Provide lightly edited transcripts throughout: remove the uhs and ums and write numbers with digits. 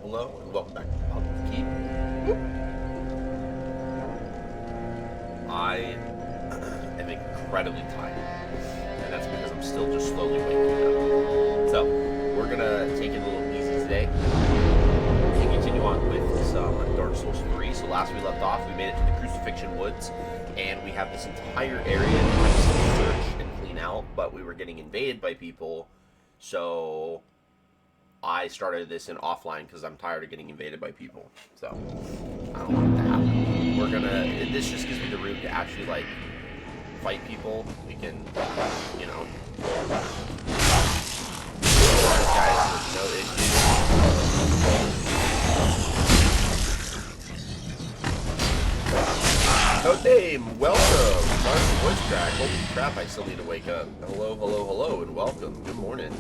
Hello, and welcome back to the Paladin's Keep. I am incredibly tired, and that's because I'm still just slowly waking up. So, we're gonna take it a little easy today and continue on with some Dark Souls 3. So last we left off, we made it to the Crucifixion Woods, and we have this entire area to search and clean out, but we were getting invaded by people, so I started this in offline because I'm tired of getting invaded by people. So I don't want it to happen. This just gives me the room to actually like fight people. We can, you know, guys with no issues. Code name, welcome. Sorry for the voice crack. Holy crap, I still need to wake up. Hello, hello, hello, and welcome. Good morning.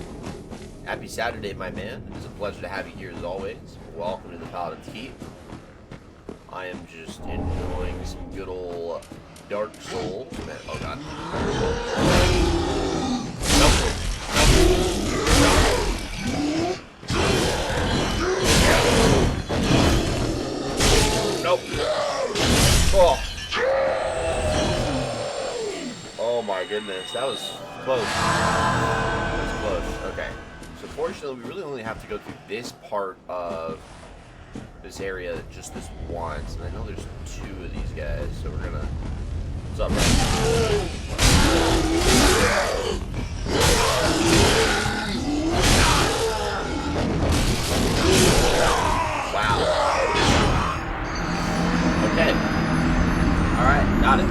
Happy Saturday, my man. It is a pleasure to have you here as always. Welcome to the Paladin's Keep. I am just enjoying some good old Dark Souls. Oh god. Nope. Oh. Oh my goodness, that was close. That was close. Okay. So fortunately, we really only have to go through this part of this area just this once. And I know there's two of these guys, so we're gonna... What's up, man? Wow. Okay. Alright, got it.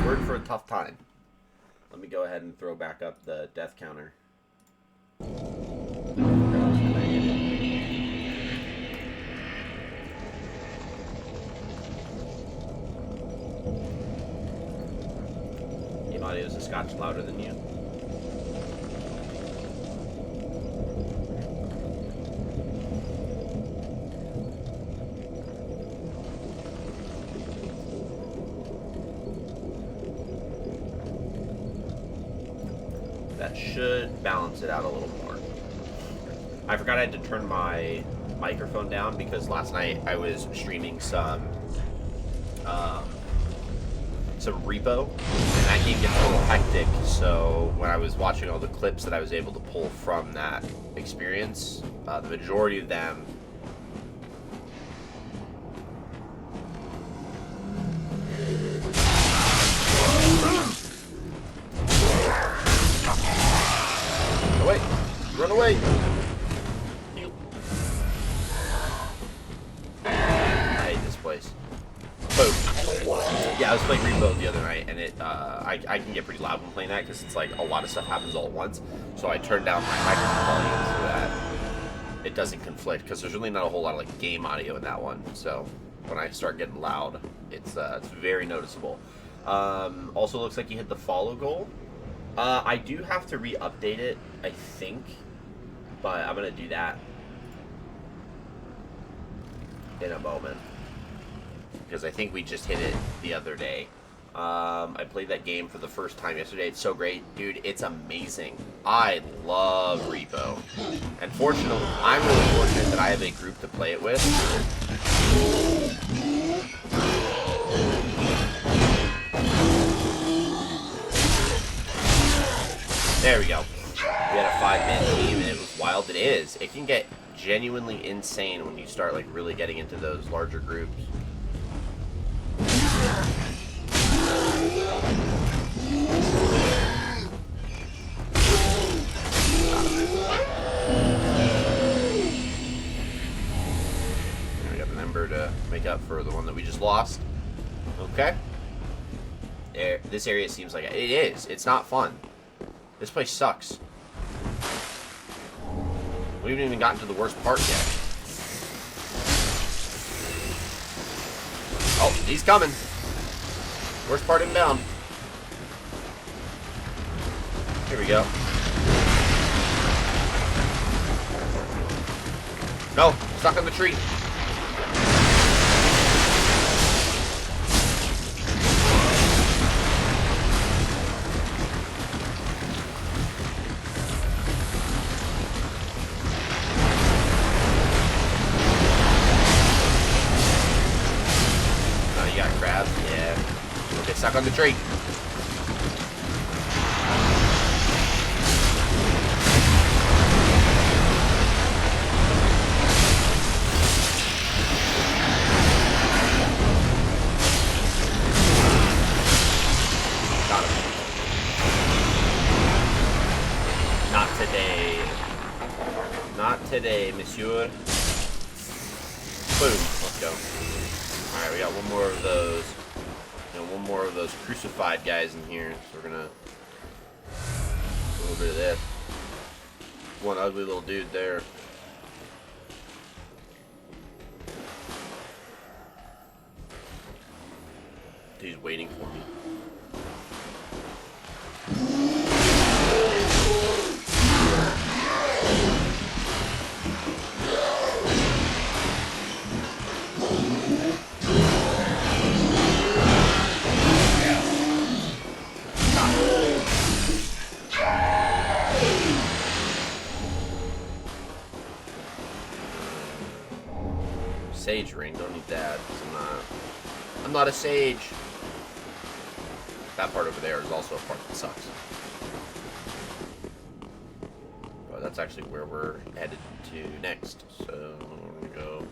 Word for a tough time. Let me go ahead and throw back up the death counter. Game audio is a scotch louder than you. That should balance it out a little more. I forgot I had to turn my microphone down because last night I was streaming some repo, and that game gets a little hectic. So when I was watching all the clips that I was able to pull from that experience, the majority of them run away! I hate this place. Boom. Yeah, I was playing Repo the other night, and I can get pretty loud when playing that because it's like a lot of stuff happens all at once. So I turned down my microphone volume so that it doesn't conflict, because there's really not a whole lot of like game audio in that one. So when I start getting loud, it's very noticeable. Also looks like you hit the follow goal. I do have to re-update it, I think, but I'm going to do that in a moment, because I think we just hit it the other day. I played that game for the first time yesterday. It's so great. Dude, it's amazing. I love Repo. And fortunately, I'm really fortunate that I have a group to play it with. There we go. We had a 5-man team, and it was wild. It is. It can get genuinely insane when you start like really getting into those larger groups. We got an ember to make up for the one that we just lost. Okay. This area seems like it is. It's not fun. This place sucks. We haven't even gotten to the worst part yet. Oh, he's coming. Worst part inbound. Here we go. No, stuck in the tree. Get stuck on the tree. Got him. Not today. Not today, monsieur. Boom. Let's go. Alright, we got one more of those. And one more of those crucified guys in here. So we're gonna do a little bit of that. One ugly little dude there. He's waiting for me. Sage ring, don't need that. I'm not a sage. That part over there is also a part that sucks. But that's actually where we're headed to next. So we're gonna go.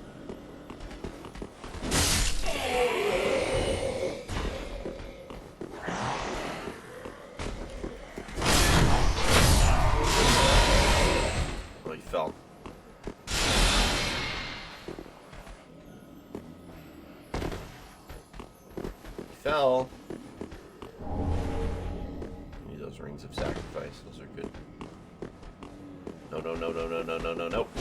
Oh, he fell. Fell. Need those rings of sacrifice. Those are good. No, no, no, no, no, no, no, no, no. The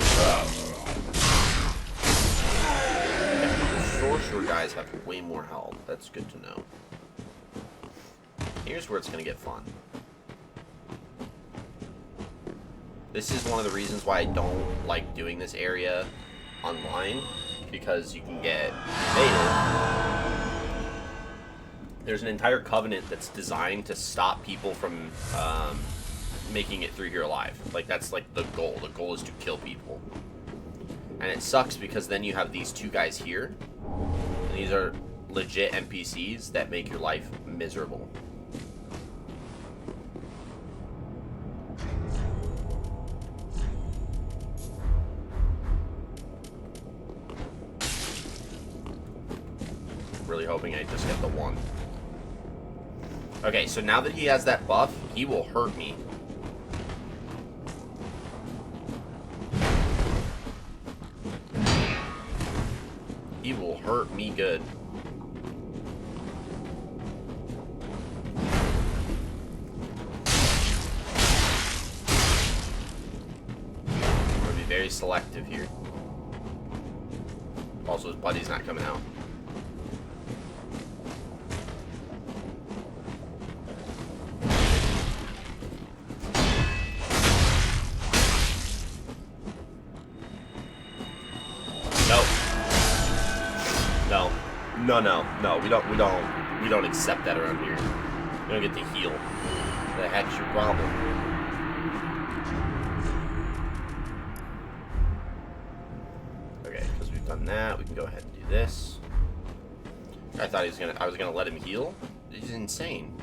sorcerer guys have way more health. That's good to know. Here's where it's gonna get fun. This is one of the reasons why I don't like doing this area online, because you can get baited. There's an entire covenant that's designed to stop people from making it through here alive. Like, that's like the goal. The goal is to kill people. And it sucks because then you have these two guys here. And these are legit NPCs that make your life miserable. Really hoping I just get the one. Okay, so now that he has that buff, he will hurt me. He will hurt me good. I'm gonna be very selective here. Also, his buddy's not coming out. No, we don't accept that around here. We don't get to heal. What the heck's your problem? Okay, because we've done that, we can go ahead and do this. I thought I was gonna let him heal. He's insane.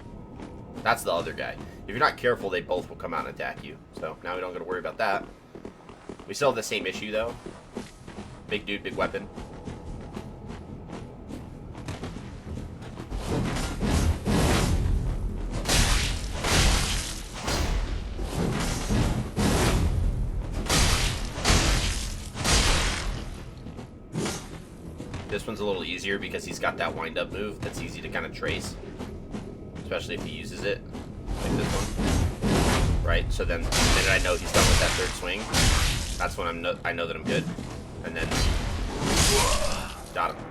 That's the other guy. If you're not careful, they both will come out and attack you. So now we don't got to worry about that. We still have the same issue though. Big dude, big weapon. This one's a little easier because he's got that wind-up move that's easy to kind of trace, especially if he uses it, like this one. Right? So then the minute I know he's done with that third swing, that's when I know that I'm good. And then got him.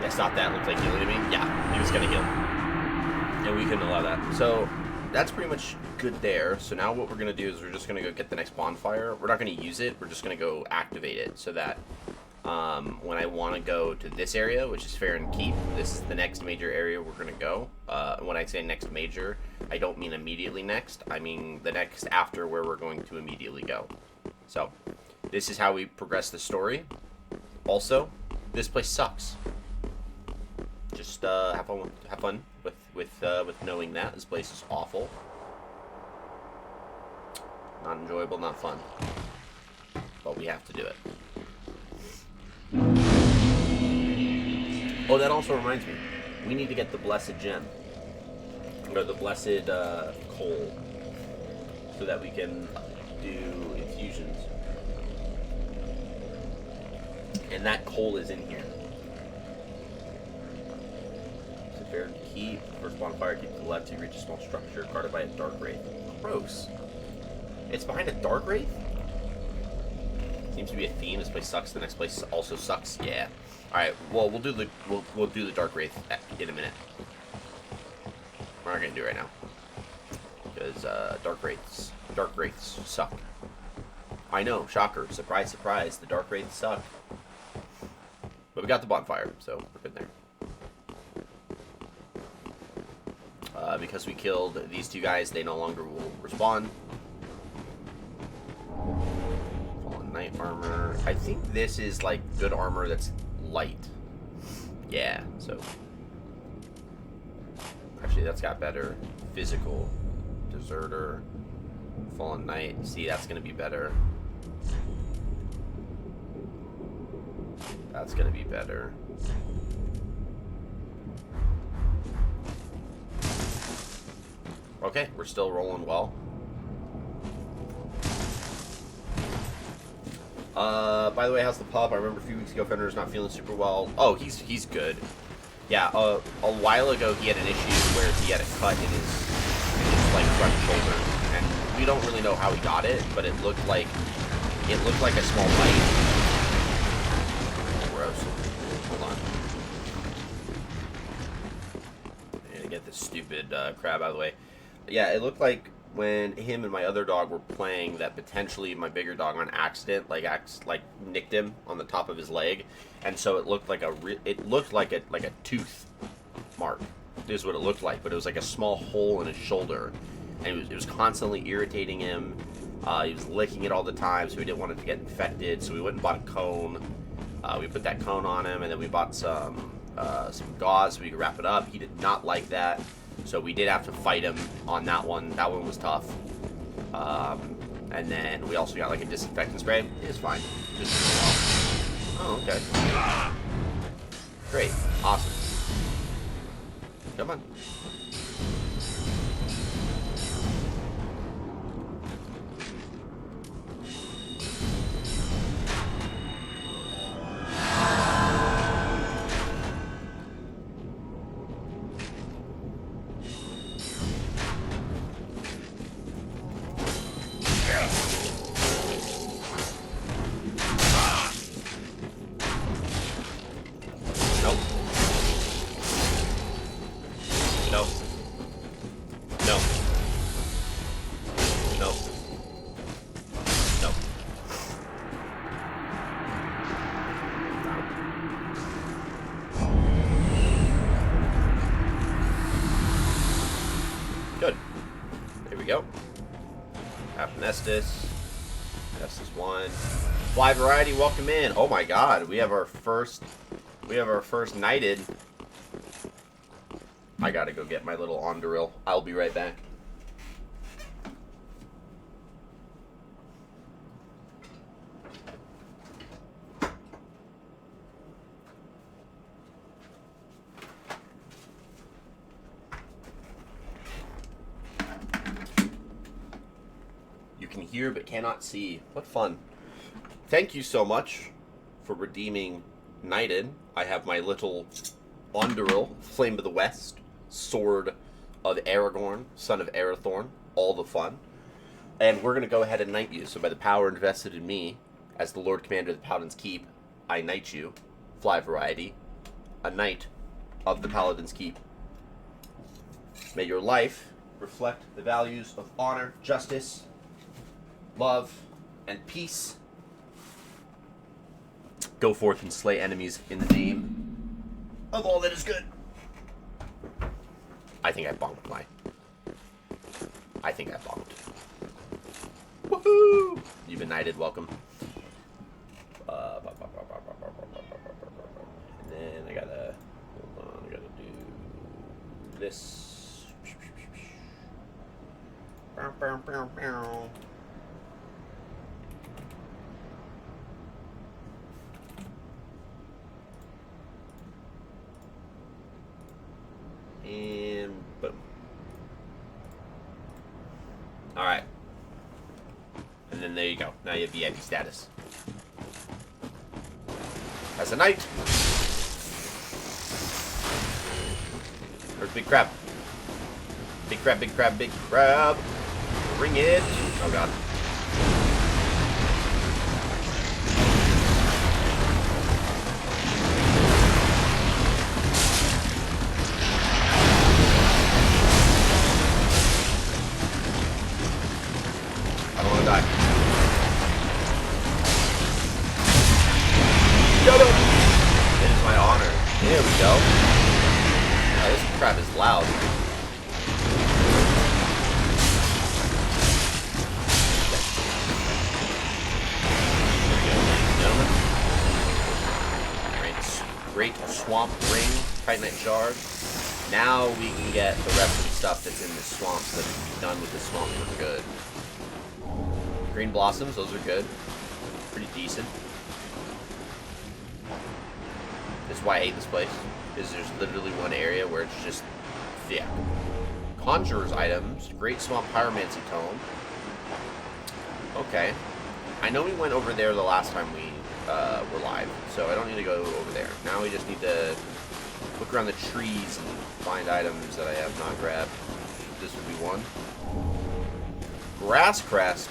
Yeah, stop that. Looked like healing to me. Yeah, he was gonna heal, and we couldn't allow that. So that's pretty much good there. So now what we're gonna do is we're just gonna go get the next bonfire. We're not gonna use it. We're just gonna go activate it so that when I want to go to this area, which is Farron Keep, this is the next major area we're going to go. When I say next major, I don't mean immediately next. I mean the next after where we're going to immediately go. So, this is how we progress the story. Also, this place sucks. just have fun with knowing that this place is awful, not enjoyable, not fun, but we have to do it. Oh, that also reminds me, we need to get the blessed gem, or the blessed coal, so that we can do infusions. And that coal is in here. It's a fair keep. First bonfire, keep to the left to reach a small structure guarded by a dark wraith. Gross. It's behind a dark wraith? Seems to be a theme. This place sucks. The next place also sucks. Yeah. All right. Well, we'll do the dark wraith in a minute. We're not gonna do it right now because dark wraiths suck. I know. Shocker. Surprise, surprise. The dark wraiths suck. But we got the bonfire, so we're good there. Because we killed these two guys, they no longer will respawn. Fallen Knight armor. I think this is like good armor that's light. Yeah, so. Actually, that's got better. Physical. Deserter. Fallen Knight. See, that's going to be better. That's going to be better. Okay, we're still rolling well. By the way, how's the pup? I remember a few weeks ago Fenrir's not feeling super well. Oh, he's good. Yeah, a while ago he had an issue where he had a cut in his like front shoulder, and we don't really know how he got it, but it looked like a small bite. Gross. Hold on. I'm gonna get this stupid crab out of the way. Yeah, it looked like when him and my other dog were playing that potentially my bigger dog on accident like nicked him on the top of his leg, and so it looked like a tooth mark. This is what it looked like, but it was like a small hole in his shoulder, and it was constantly irritating him. He was licking it all the time, so we didn't want it to get infected. So we went and bought a cone. We put that cone on him, and then we bought some gauze so we could wrap it up. He did not like that. So we did have to fight him on that one. That one was tough. And then we also got like a disinfectant spray. It's fine. Oh, okay. Great. Awesome. Come on. Good. There we go. Apnestis. Estus 1. Fly Variety, welcome in. Oh my god, we have our first knighted. I gotta go get my little Onduril. I'll be right back. Can hear but cannot see. What fun. Thank you so much for redeeming Knighted. I have my little Onduril, Flame of the West, Sword of Aragorn, Son of Arathorn, all the fun. And we're going to go ahead and knight you. So by the power invested in me, as the Lord Commander of the Paladin's Keep, I knight you, Fly Variety, a knight of the Paladin's Keep. May your life reflect the values of honor, justice, love, and peace. Go forth and slay enemies in the name of all that is good. I think I bonked mine. I think I bonked. Woohoo! You've been knighted, welcome. And then I gotta, hold on, I gotta this. And boom. Alright. And then there you go. Now you have VIP status. As a knight. There's big crab. Big crab, big crab, big crab. Bring it. Oh god. I don't want to die. Shut up! It is my honor. There we go. Oh, this crab is loud. Great swamp ring, Titanite shard. Now we can get the rest of the stuff that's in the swamp so that we can be done with the swamp for good. Green blossoms, those are good. Pretty decent. That's why I hate this place. Is there's literally one area where it's just thick. Conjurer's items, great swamp pyromancy tome. Okay. I know we went over there the last time we were live, so I don't need to go over there. Now we just need to look around the trees and find items that I have not grabbed. This would be one. Grass crest.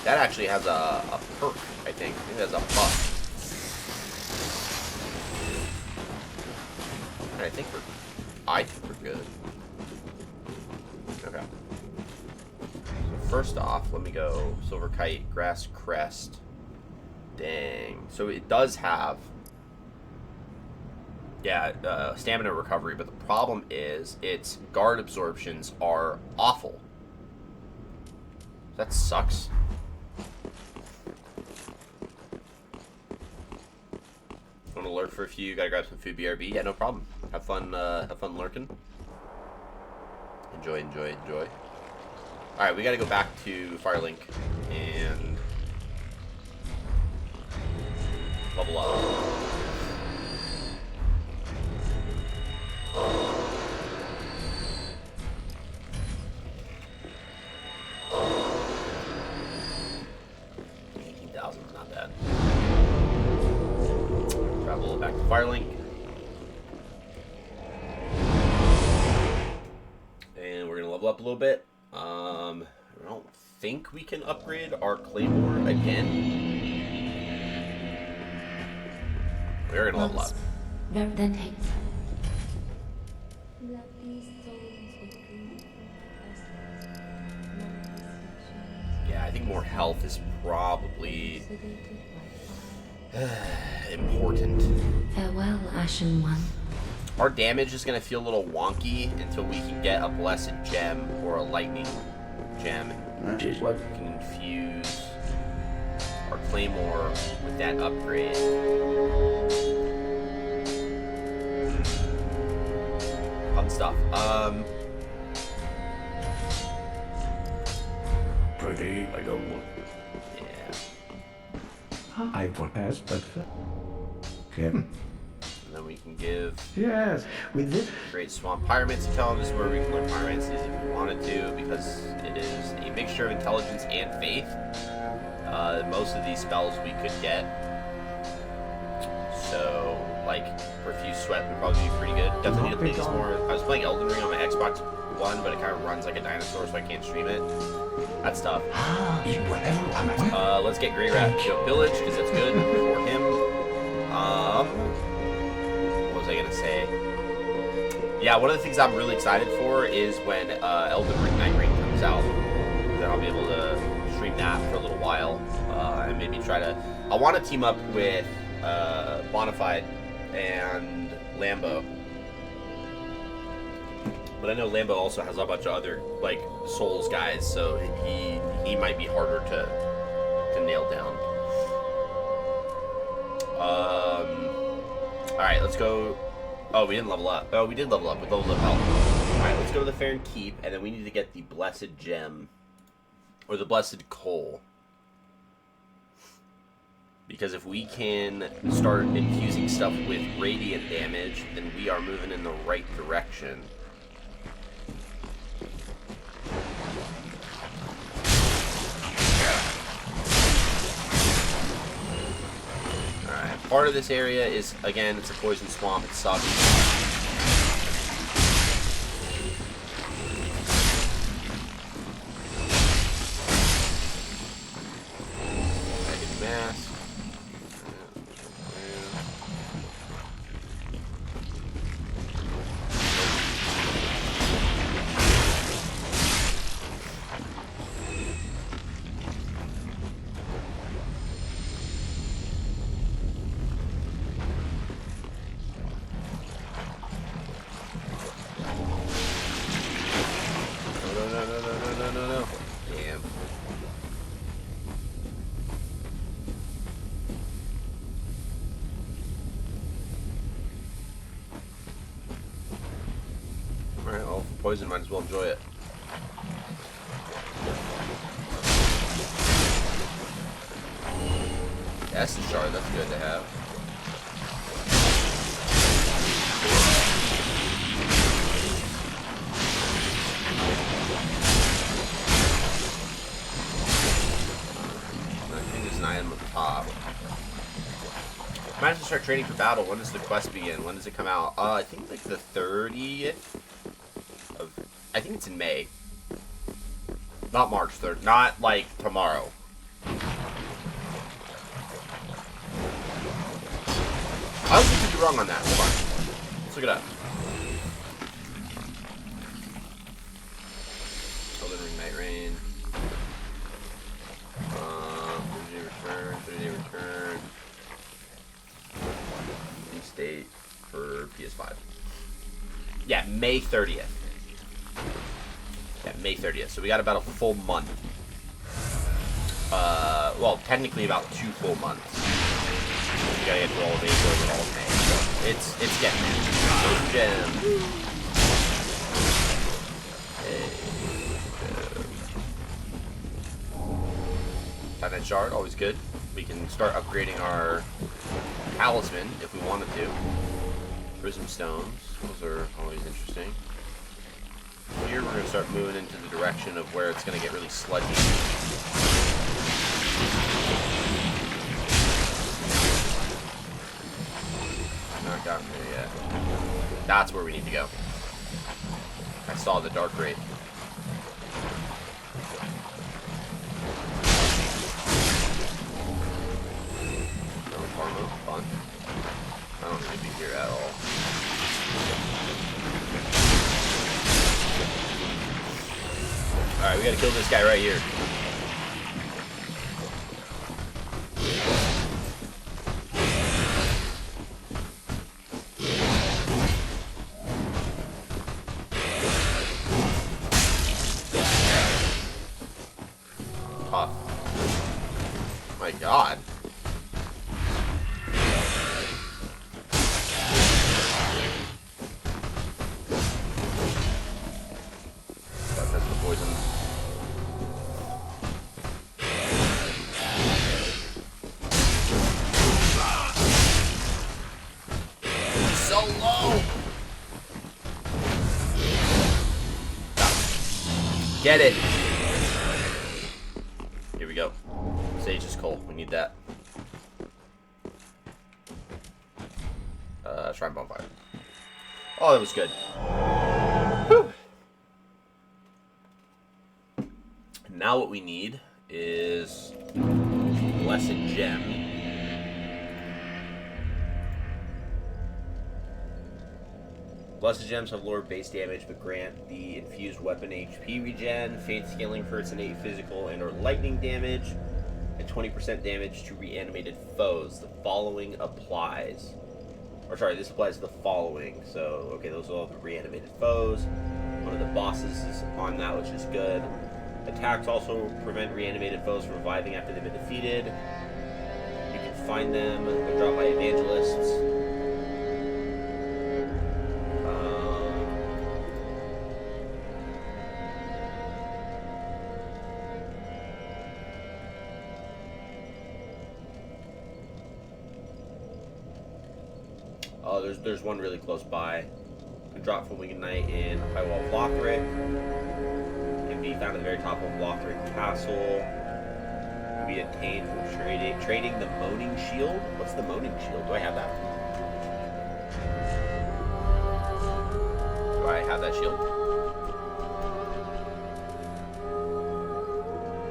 That actually has a perk, I think. I think it has a buff. And I think we're good. Okay. So first off, let me go Silver Kite, Grass Crest. Dang. So it does have, yeah, stamina recovery, but the problem is its guard absorptions are awful. That sucks. Want to lurk for a few? Gotta grab some food, BRB. Yeah, no problem. Have fun lurking. Enjoy, enjoy, enjoy. All right, we gotta go back to Firelink and level up. $18,000 is not bad. Travel back to Firelink. And we're gonna level up a little bit. I don't think we can upgrade our Claymore again. We're gonna level up. Then take. Yeah, I think more health is probably important. Farewell, Ashen One. Our damage is gonna feel a little wonky until we can get a blessed gem or a lightning gem. That is what We can infuse our Claymore with that upgrade. Fun stuff. pretty. I don't want. Yeah. I want as but Kim. And then we can give Yes, with this. Great Swamp Pyromancy Tome. This is where we can learn Pyromancies if we wanted to, because it is a mixture of intelligence and faith. Most of these spells we could get. So, like, Refuse Sweat would probably be pretty good. Definitely need to play these more. I was playing Elden Ring on my Xbox One, but it kind of runs like a dinosaur, so I can't stream it. That stuff. Let's get Grey Rat Joe Village, because that's good for him. What was I going to say? Yeah, one of the things I'm really excited for is when Elden Ring Night Rain comes out. Then I'll be able to stream that for a little while. And maybe try to... I want to team up with Bonafide and Lambo. But I know Lambo also has a bunch of other, like, Souls guys, so he might be harder to nail down. Alright, let's go Oh, we didn't level up. Oh, we did level up. We leveled up health. Alright, let's go to the Fair and Keep, and then we need to get the Blessed Gem. Or the Blessed Coal. Because if we can start infusing stuff with radiant damage, then we are moving in the right direction. Alright, part of this area is, again, it's a poison swamp. It sucks. Mask. No. Damn. Alright, well, for poison, might as well enjoy it. Essence shard, that's good to have. I think there's an item up top. Might have to start training for battle. When does the quest begin? When does it come out? I think like the 30th of... I think it's in May. Not March 3rd. Not like tomorrow. I also could be wrong on that. Hold on. Let's look it up. Elden Ring Night Rain. 30-day return. Release date for PS5. Yeah, May 30th. Yeah, May 30th. So we got about a full month. Well, technically about 2 full months. We gotta get through all of April and all of May. So it's getting there. Gem. Titanite Shard, always good. We can start upgrading our talisman if we wanted to. Prism Stones, those are always interesting. Here we're going to start moving into the direction of where it's going to get really sludgy. Not gotten there yet. That's where we need to go. I saw the Dark Wraith. Fun. I don't need to be here at all. Alright, we gotta kill this guy right here. Tough. My god. Get it! Here we go. Sage's Coal. We need that. Shrine Bonfire. Oh, that was good. Whew. Now what we need is Blessed Gem. Blessed Gems have lower base damage, but grant the infused weapon HP regen, fade scaling for its innate physical and or lightning damage, and 20% damage to reanimated foes. The following applies. Or sorry, this applies to the following. So, okay, those are all the reanimated foes. One of the bosses is on that, which is good. Attacks also prevent reanimated foes from reviving after they've been defeated. You can find them. They're dropped by evangelists. Oh, there's one really close by. Can drop from Winged Knight in High Wall of Lothric. Can be found at the very top of Lothric Castle. Can be obtained from trading the Moaning Shield. What's the Moaning Shield? Do I have that? Do I have that shield?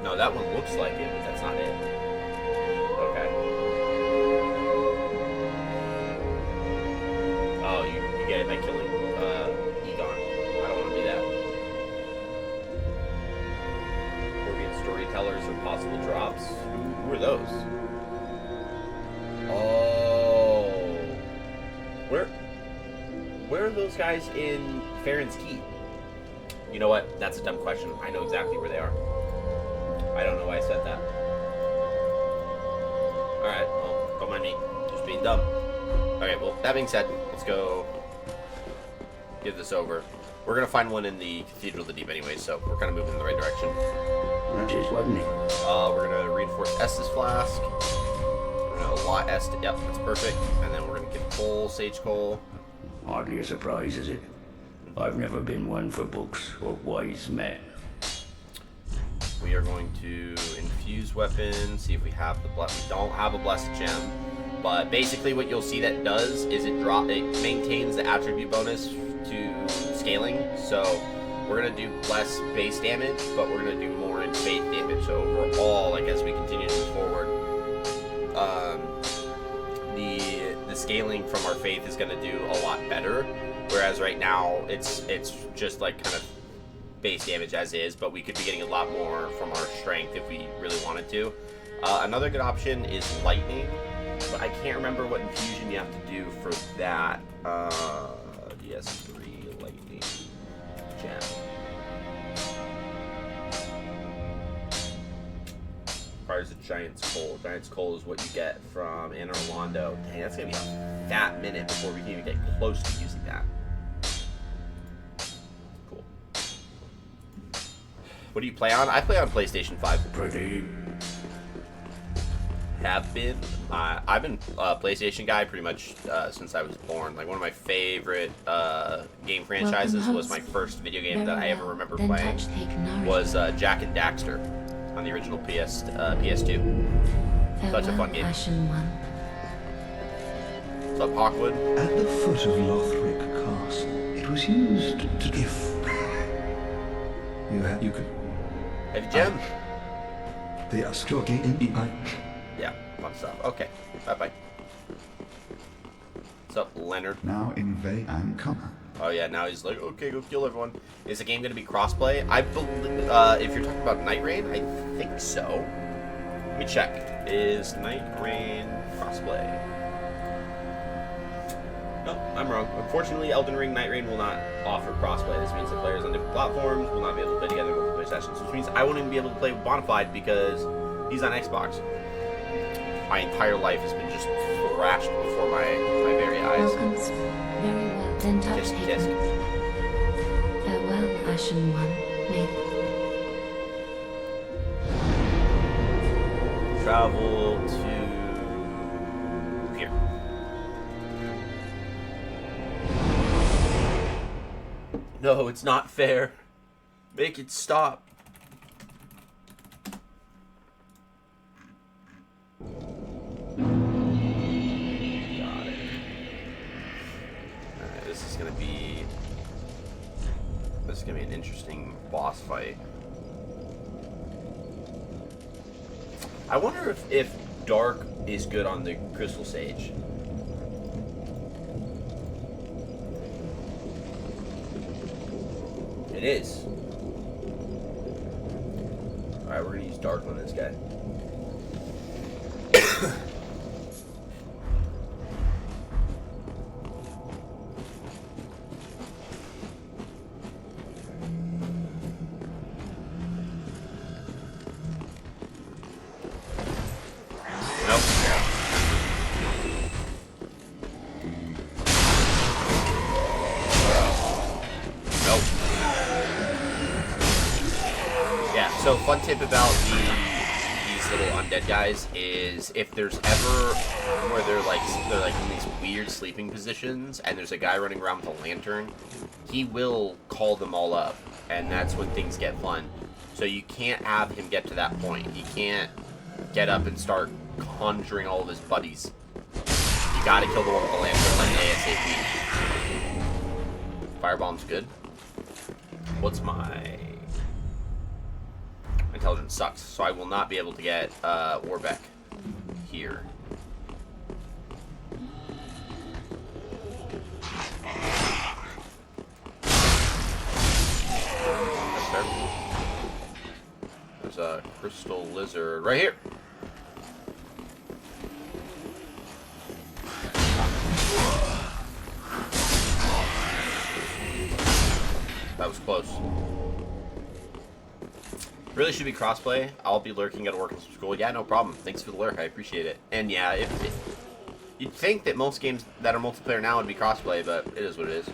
No, that one looks like it, but that's not it. Okay. Oh, you get it by killing Egon. I don't want to do that. Corvian Storytellers or possible drops. Who are those? Oh. Where are those guys in Farron's Keep? You know what? That's a dumb question. I know exactly where they are. I don't know why I said that. Alright, well, don't mind me. Just being dumb. Okay, well, that being said, let's go give this over. We're going to find one in the Cathedral of the Deep anyway, so we're kind of moving in the right direction. That is, wasn't it? We're going to reinforce Estes Flask. We're going to allot Est. Yep, that's perfect. And then we're going to give Cole, Sage Cole. Hardly a surprise, is it? I've never been one for books or wise men. We are going to infuse weapon, see if we have the we don't have a blessed gem, but basically what you'll see that does is it maintains the attribute bonus to scaling. So we're gonna do less base damage, but we're gonna do more in faith damage. So overall, like as we continue to move forward, the scaling from our faith is gonna do a lot better. Whereas right now it's just like kind of base damage as is, but we could be getting a lot more from our strength if we really wanted to. Another good option is lightning, but I can't remember what infusion you have to do for that. DS3 lightning gem. Requires a Giant's Coal. Giant's Coal is what you get from Anor Londo. Dang, that's gonna be a fat minute before we can even get close to using that. What do you play on? I play on PlayStation 5. Pretty. Have been. I've been a PlayStation guy pretty much since I was born. Like one of my favorite game franchises was my first video game that I ever remember playing was Jak and Daxter on the original PS2. Such a fun game. What's up, Hawkwood? At the foot of Lothric Castle, it was used to if you could. Have you, Jim? The Astrogi in the Yeah, a lot of stuff. Okay, bye. What's up, Leonard? now in Ve and Cummer. Oh yeah, now he's like, okay, go kill everyone. Is the game going to be crossplay? I believe, if you're talking about Night Rain, I think so. Let me check. Is Night Rain crossplay? No, I'm wrong. Unfortunately, Elden Ring Night Rain will not offer crossplay. This means that players on different platforms will not be able to play together in multiplayer sessions, which means I won't even be able to play with Bonafide because he's on Xbox. My entire life has been just thrashed before my very eyes. Welcome. Very well. Then touch Tisk, taken. tisk. Farewell, Ashen One. May Travel to here. No, it's not fair. Make it stop. Got it. Alright, this is gonna be an interesting boss fight. I wonder if Dark is good on the Crystal Sage. It is. Alright, we're gonna use Dark on this guy. So fun tip about these little undead guys is if there's ever where they're like in these weird sleeping positions and there's a guy running around with a lantern, he will call them all up, and that's when things get fun. So you can't have him get to that point. He can't get up and start conjuring all of his buddies. You gotta kill the one with the lantern like ASAP. Firebomb's good. What's my... Intelligence sucks, so I will not be able to get Warbeck here. That's fair. There's a crystal lizard right here. That was close. Really should be crossplay. I'll be lurking at work and school. Yeah, no problem. Thanks for the lurk. I appreciate it. And yeah, you'd think that most games that are multiplayer now would be crossplay, but it is what it is.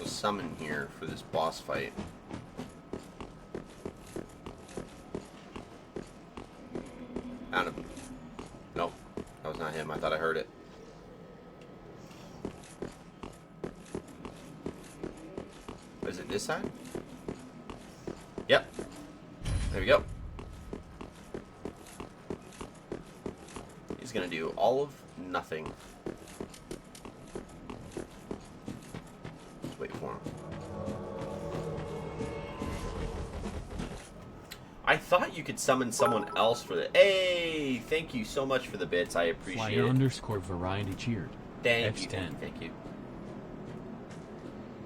Summon here for this boss fight. Found him. Nope, that was not him. I thought I heard it. Is it this side? Yep. There we go. He's gonna do all of nothing. Wait for him. I thought you could summon someone else for the... Hey! Thank you so much for the bits. I appreciate it. _variety cheered. Thank you. X10. Thank you.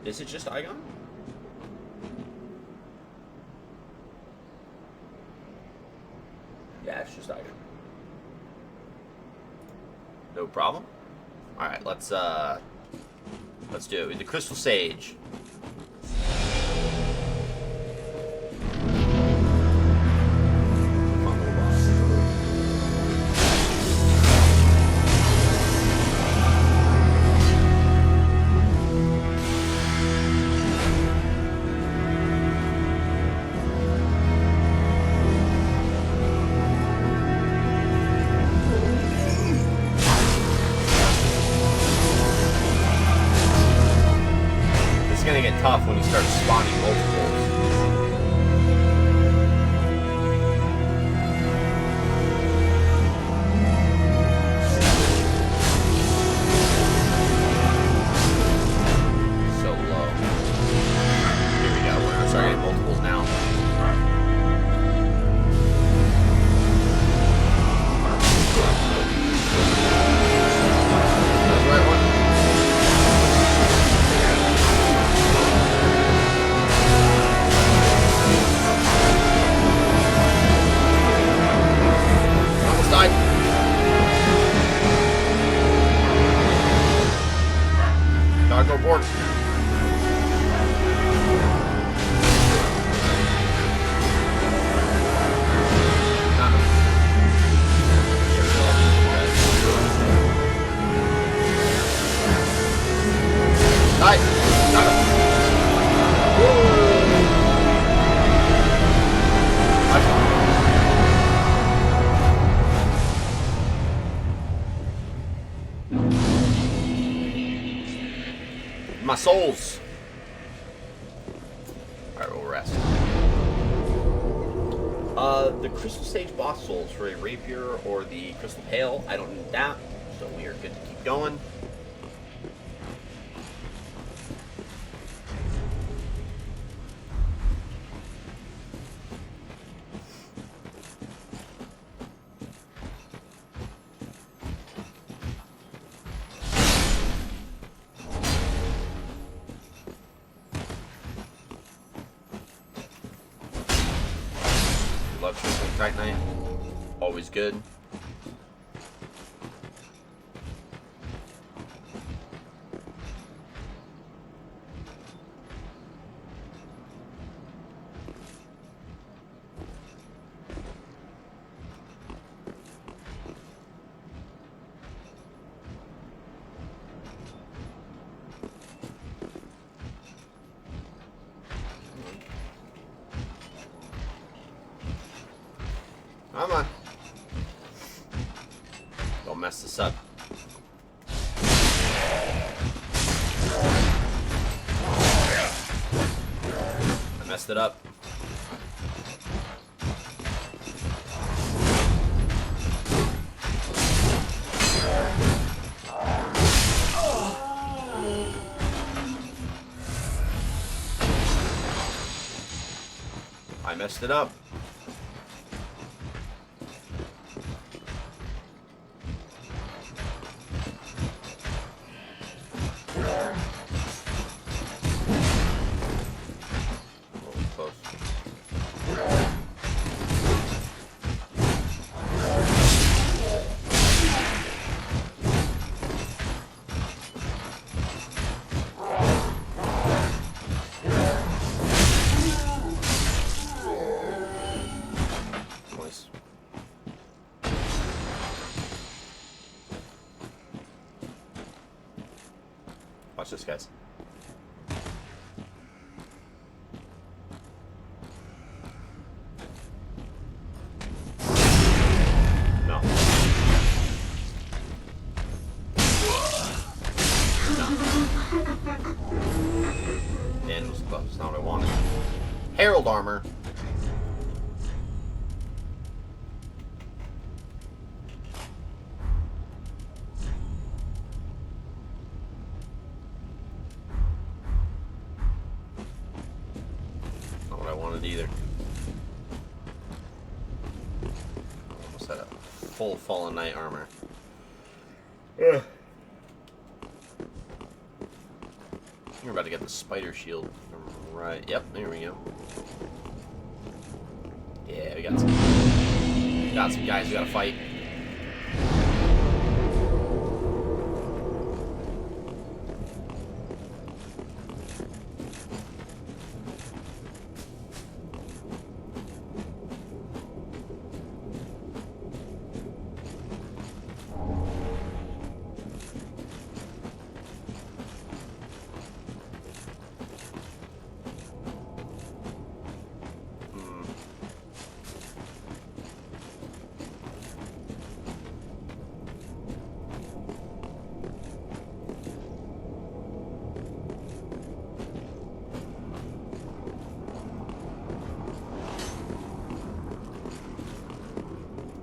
Is it just Igon? Yeah, it's just Igon. No problem. Alright, let's do it with the Crystal Sage. Fun little boss. It's gonna get tough when you start spawning multiples. So low. Here we go. We're gonna start getting multiples now. That's the right one. Almost died. Gotta go board. Die. Got him. My souls. Alright, we'll rest. The Crystal Sage boss souls for a rapier or the Crystal Hail, I don't need that. So we are good to keep going. Love Twinkling Titanite. Always good. Come on. Don't mess this up. I messed it up. I messed it up. Watch this, guys. No. The end was close. Not what I wanted. Herald armor. Either. Almost had a full Fallen Knight armor. Ugh. You're about to get the spider shield from right. Yep, there we go. Yeah, we got some guys we gotta fight.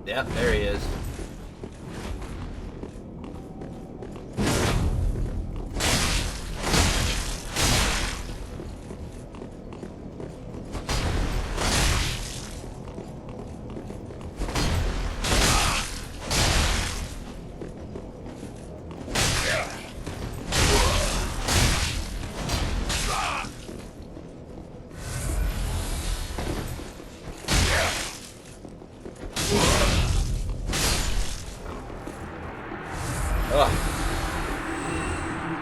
Yep, there he is. Ugh.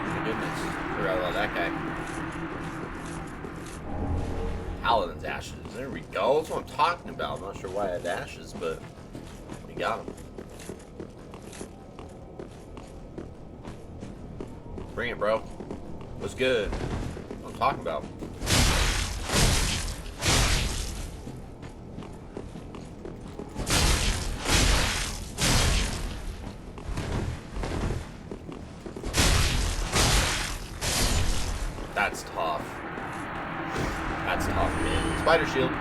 My goodness. Forgot about that guy. Paladin's ashes. There we go. That's what I'm talking about. I'm not sure why I had ashes, but we got him. Bring it, bro. What's good? What I'm talking about. That's tough. That's tough, man. Spider shield.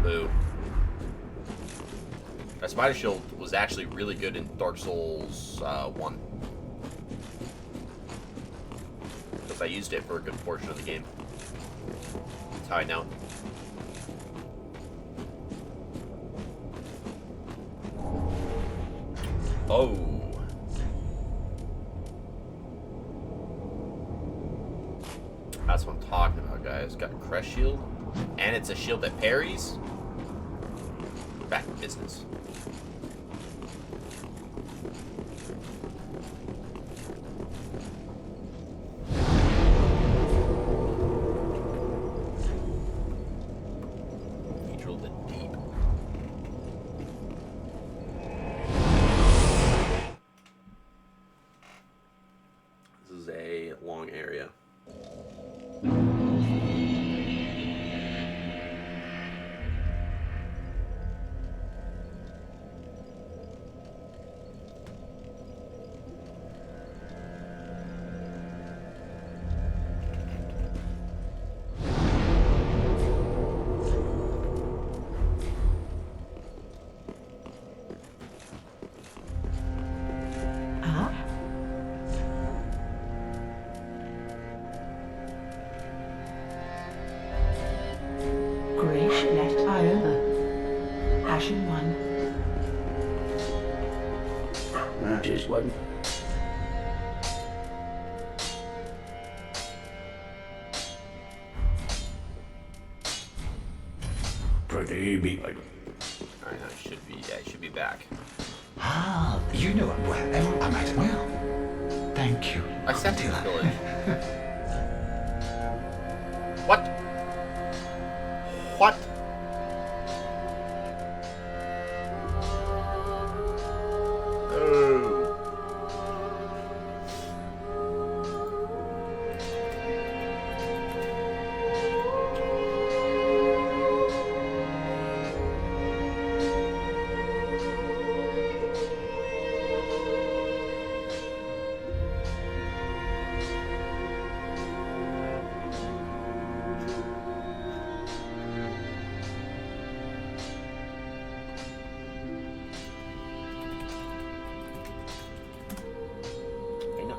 Boo. Spider Shield was actually really good in Dark Souls 1. Because I used it for a good portion of the game. That's how I know. Oh. That's what I'm talking about, guys. Got a Crest Shield. And it's a shield that parries. Back to business. He drilled it deep. This is a long area. Grace left Iola. Ashen one. Just one. Pretty big. Alright, now I should be back. Ah, you know wherever I'm at. Well, thank you. I sent you to the Attila. village. What? What? Oh.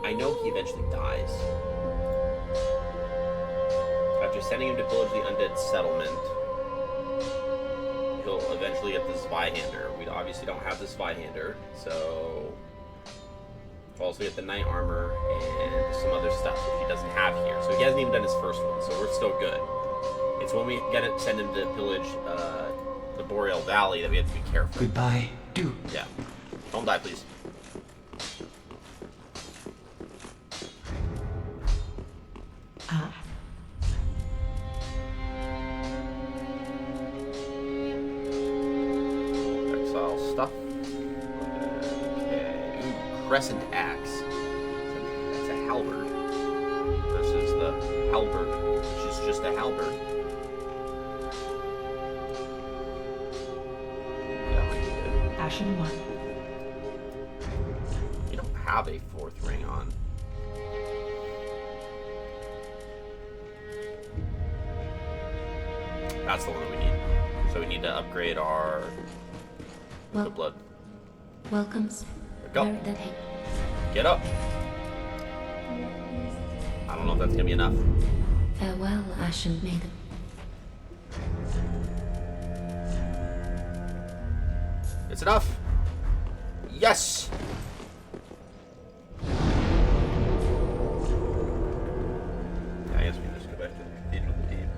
I know he eventually dies. After sending him to pillage the undead settlement, he'll eventually get the Zweihander. We obviously don't have the Zweihander, so we'll also get the knight armor and some other stuff which he doesn't have here. So he hasn't even done his first one, so we're still good. It's when we send him to pillage the Boreal Valley that we have to be careful. Goodbye. Do. Yeah. Don't die, please. Exile stuff. Okay. Ooh, Crescent Axe. That's a halberd. Versus the halberd, which is just a halberd. That might be good. Ashen one. You don't have a fourth ring on. That's the one that we need. So we need to upgrade our Well, blood. welcomes. Go. Where that hate. Get up. I don't know if that's gonna be enough. Farewell, Ashen Maiden. It's enough. Yes. I guess we can just go back to the Cathedral of the Deep.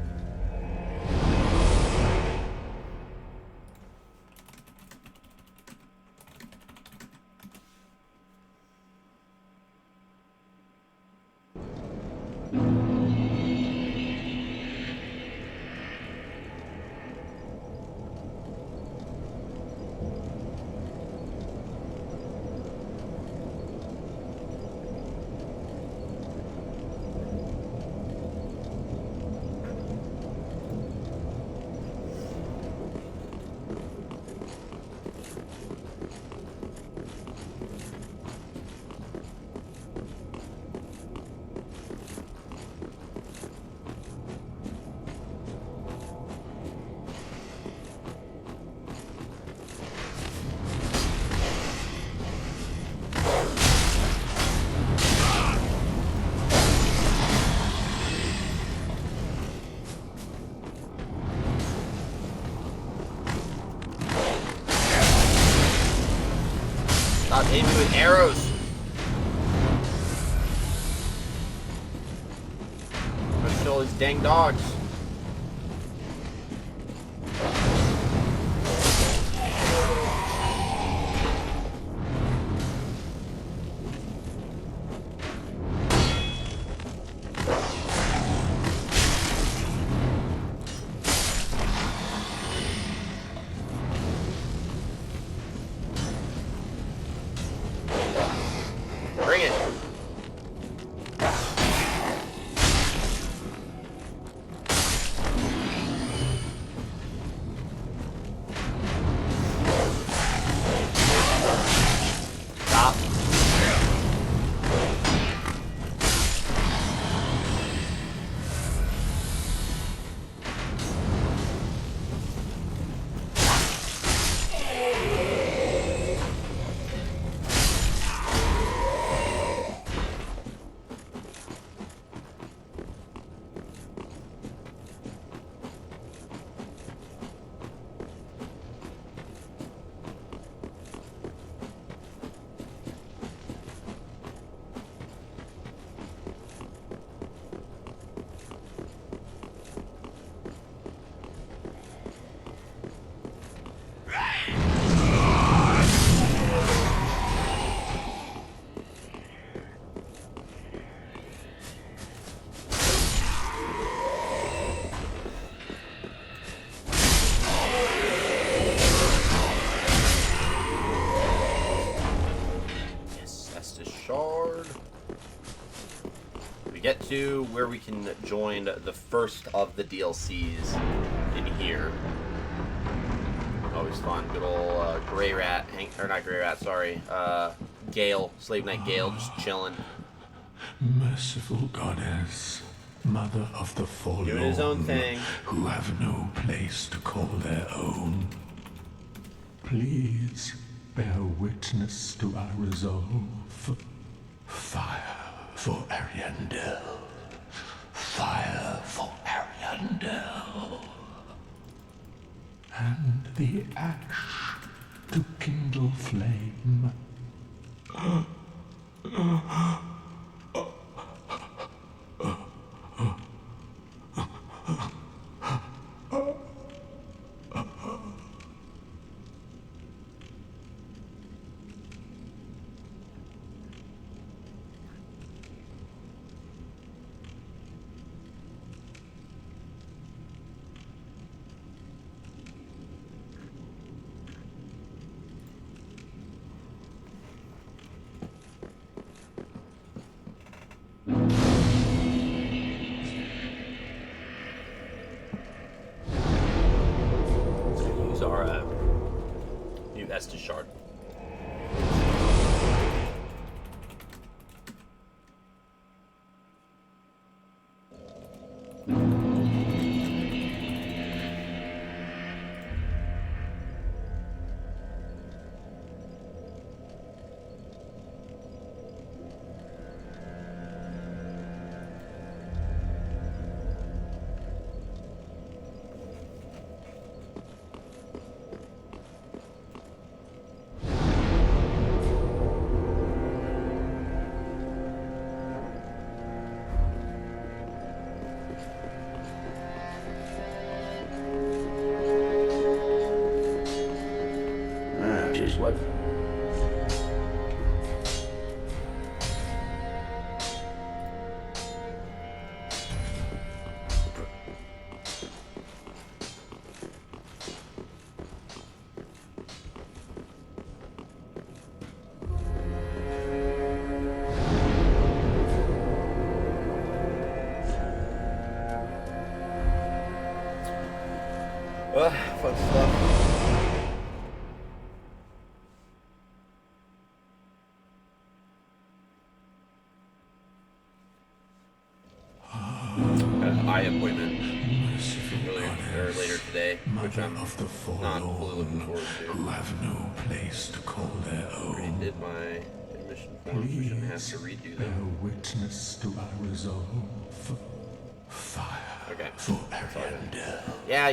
Hit me with arrows. Let's kill these dang dogs. Bring it. Stop. Shard. We get to where we can join the first of the DLCs in here. Always fun. Good old Grey Rat, or not Grey Rat, sorry. Gale, Slave Knight Gale, just chilling. Merciful goddess, mother of the forlorn, Doing his own thing. who have no place to call their own. Please bear witness to our resolve. Fire for Ariandel. Fire for Ariandel. And the ash to kindle flame. Use our new Estus Shard. Just what? Fun stuff. Eye appointment later today, which I'm Mother of the not fully looking forlorn, forward who to. have no place to call their Already own. did my admission forms. We shouldn't have to redo bear them. witness to our resolve. Fire Okay. for That's all I got. Ariandel. Yeah.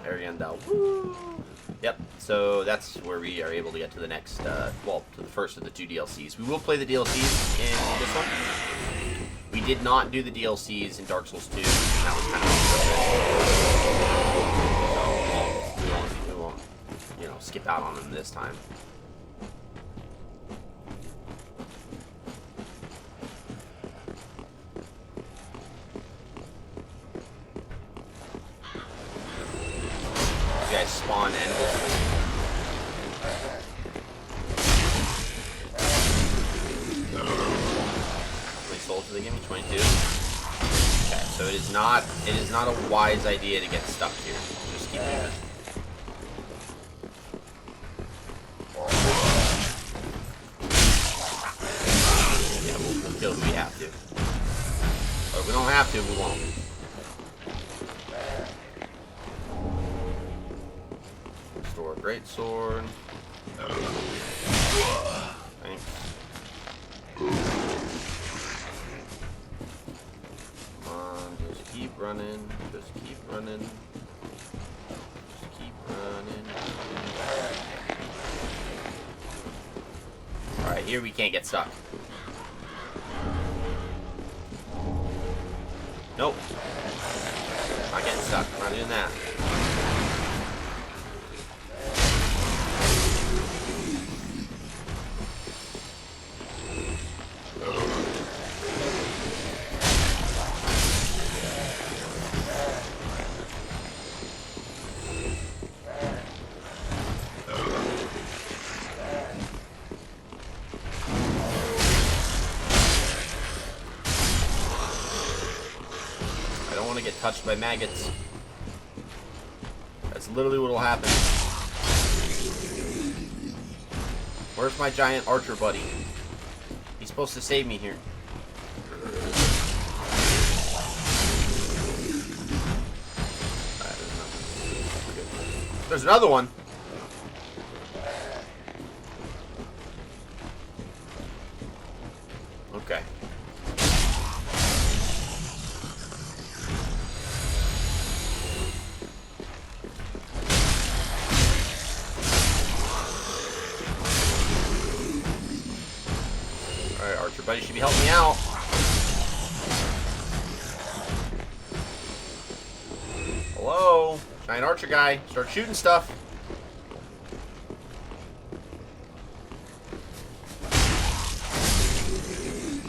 Ariandel. Woo! Yep, so that's where we are able to get to the next, well, to the first of the 2 DLCs. We will play the DLCs in this one. We did not do the DLCs in Dark Souls 2, and that was kind of so we won't, you know, skip out on them this time. You guys spawn endlessly. How many souls do they give me? 22. Okay, so it is not a wise idea to get stuck here. Just keep moving. Yeah, we'll kill who we have to. But if we don't have to, we won't. Restore a great sword. Thanks. Come on, just keep running. Just keep running. Just keep running. Alright, here we can't get stuck. Nope. Not getting stuck. Not doing that. Get touched by maggots. That's literally what will happen. Where's my giant archer buddy? He's supposed to save me here. There's another one. Okay. Everybody should be helping me out. Hello? Giant archer guy. Start shooting stuff.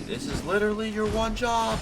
This is literally your one job.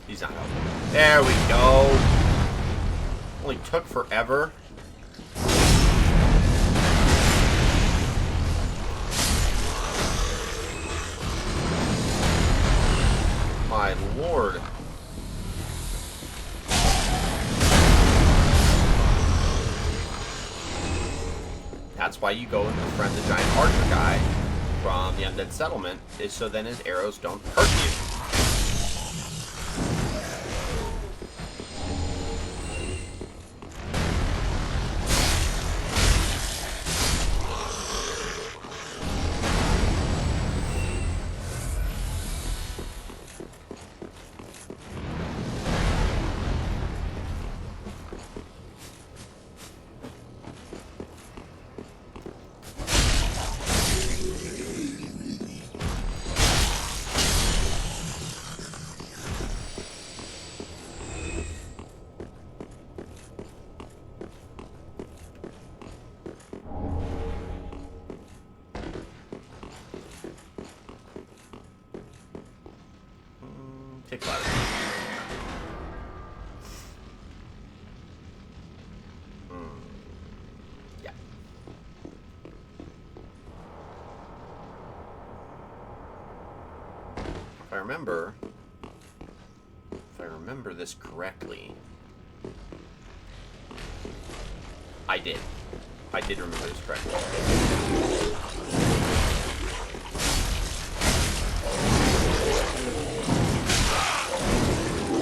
He's not helping. There we go. Only took forever. My lord. That's why you go and befriend the giant archer guy from the Undead Settlement, is so then his arrows don't hurt you. Kick ladder. Yeah. If I I remember this correctly... I did. I did remember this correctly.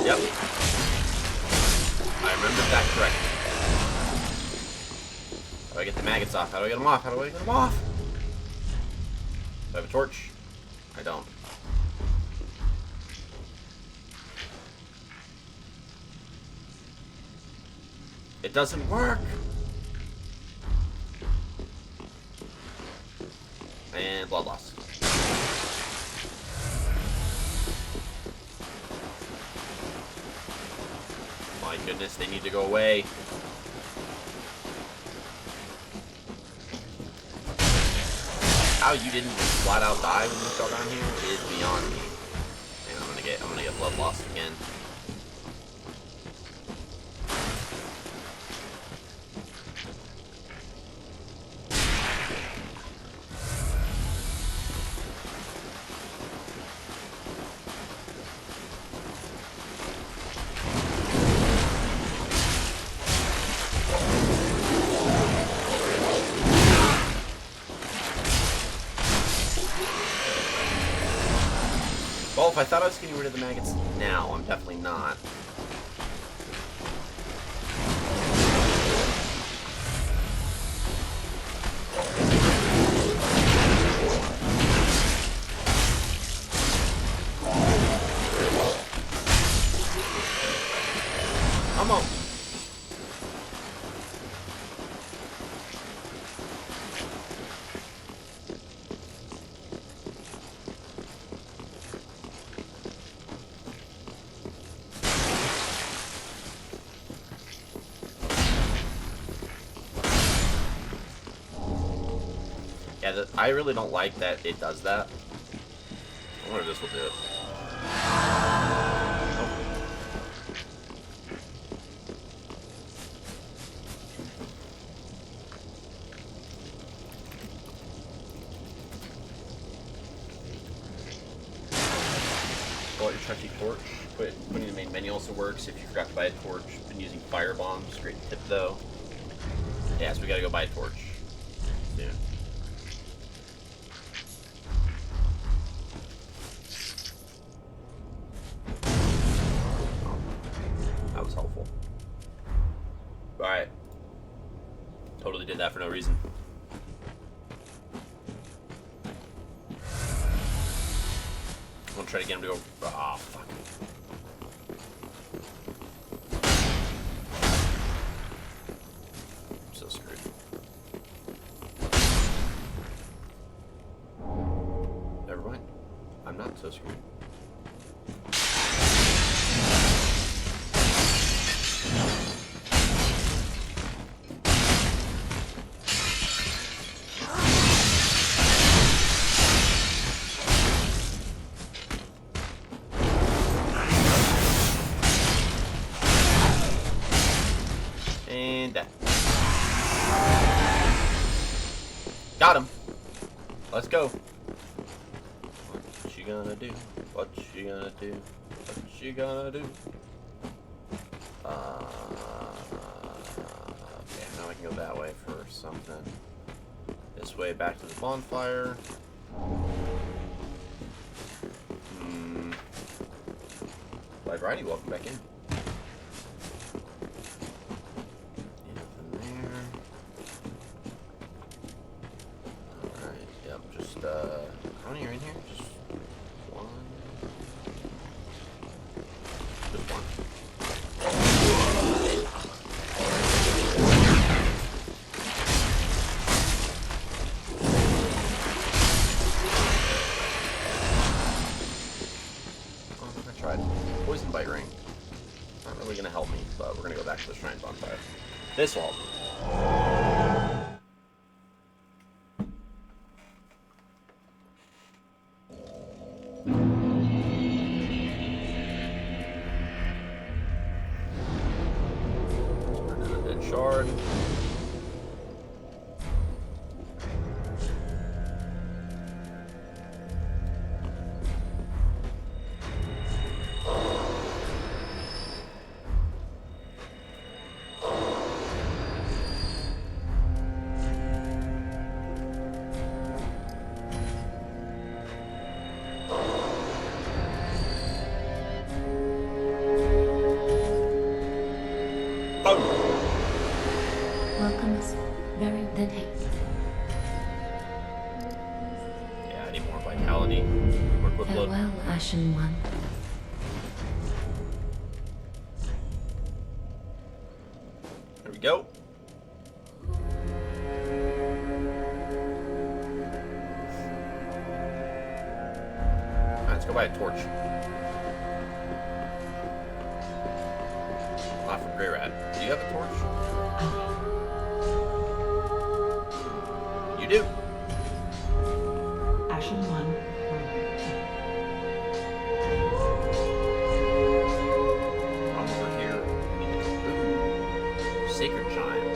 Yep. I remembered that correctly. How do I get the maggots off? How do I get them off? How do I get them off? Do I have a torch? I don't. It doesn't work! And blood loss. My goodness, they need to go away. How you didn't just flat out die when you fell down here is beyond me. And I'm gonna get blood loss again. Well, if I thought I was getting rid of the maggots now, I'm definitely not. Come on. Yeah, I really don't like that it does that. I wonder if this will do it. Pull out your trusty torch. Putting in the main menu also works if you forgot to buy a torch. Been using fire bombs. Great tip though. Yeah, so we gotta go buy a torch soon. That was helpful. Alright. Totally did that for no reason. I'm gonna try to get him to go. Ah, fuck. I'm so screwed. Never mind. I'm not so screwed. And death. Got him. Let's go. What you gonna do? What you gonna do? What you gonna do? Okay, now I can go that way for something. This way back to the bonfire. Live Variety, welcome back in. How many are in here? Just one. Just one. Oh, I tried. Poison bite ring. Not really gonna help me, but we're gonna go back to the shrine bonfire. This will help me. Shard. Very then haste. Yeah, I need more vitality. More quick load. Farewell, Ashen One. There we go. Alright, let's go buy a torch. Not from Grey Rat. Do you have a torch? You do. Ashen One. Over here. Ooh. Sacred Chime.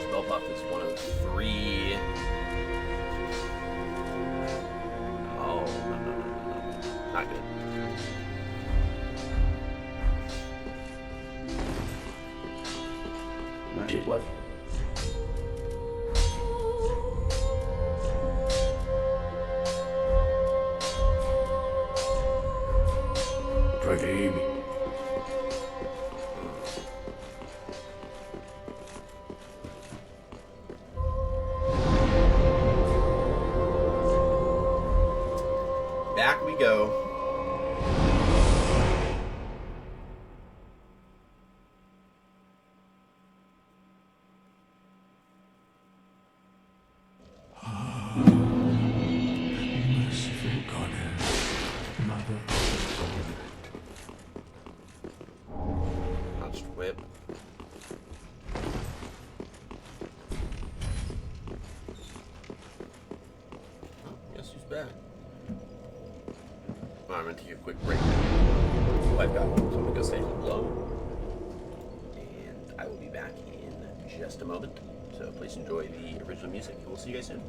Spell buff is 103. Oh, no. Not good. Did what? Pretty. Back we go. Merciful goddess, mother of Punched whip. Oh, guess who's back? Well, I'm gonna take a quick break. Oh, I've got home, so I'm gonna go say hello. And I will be back in just a moment. So please enjoy the original music. We'll see you guys soon.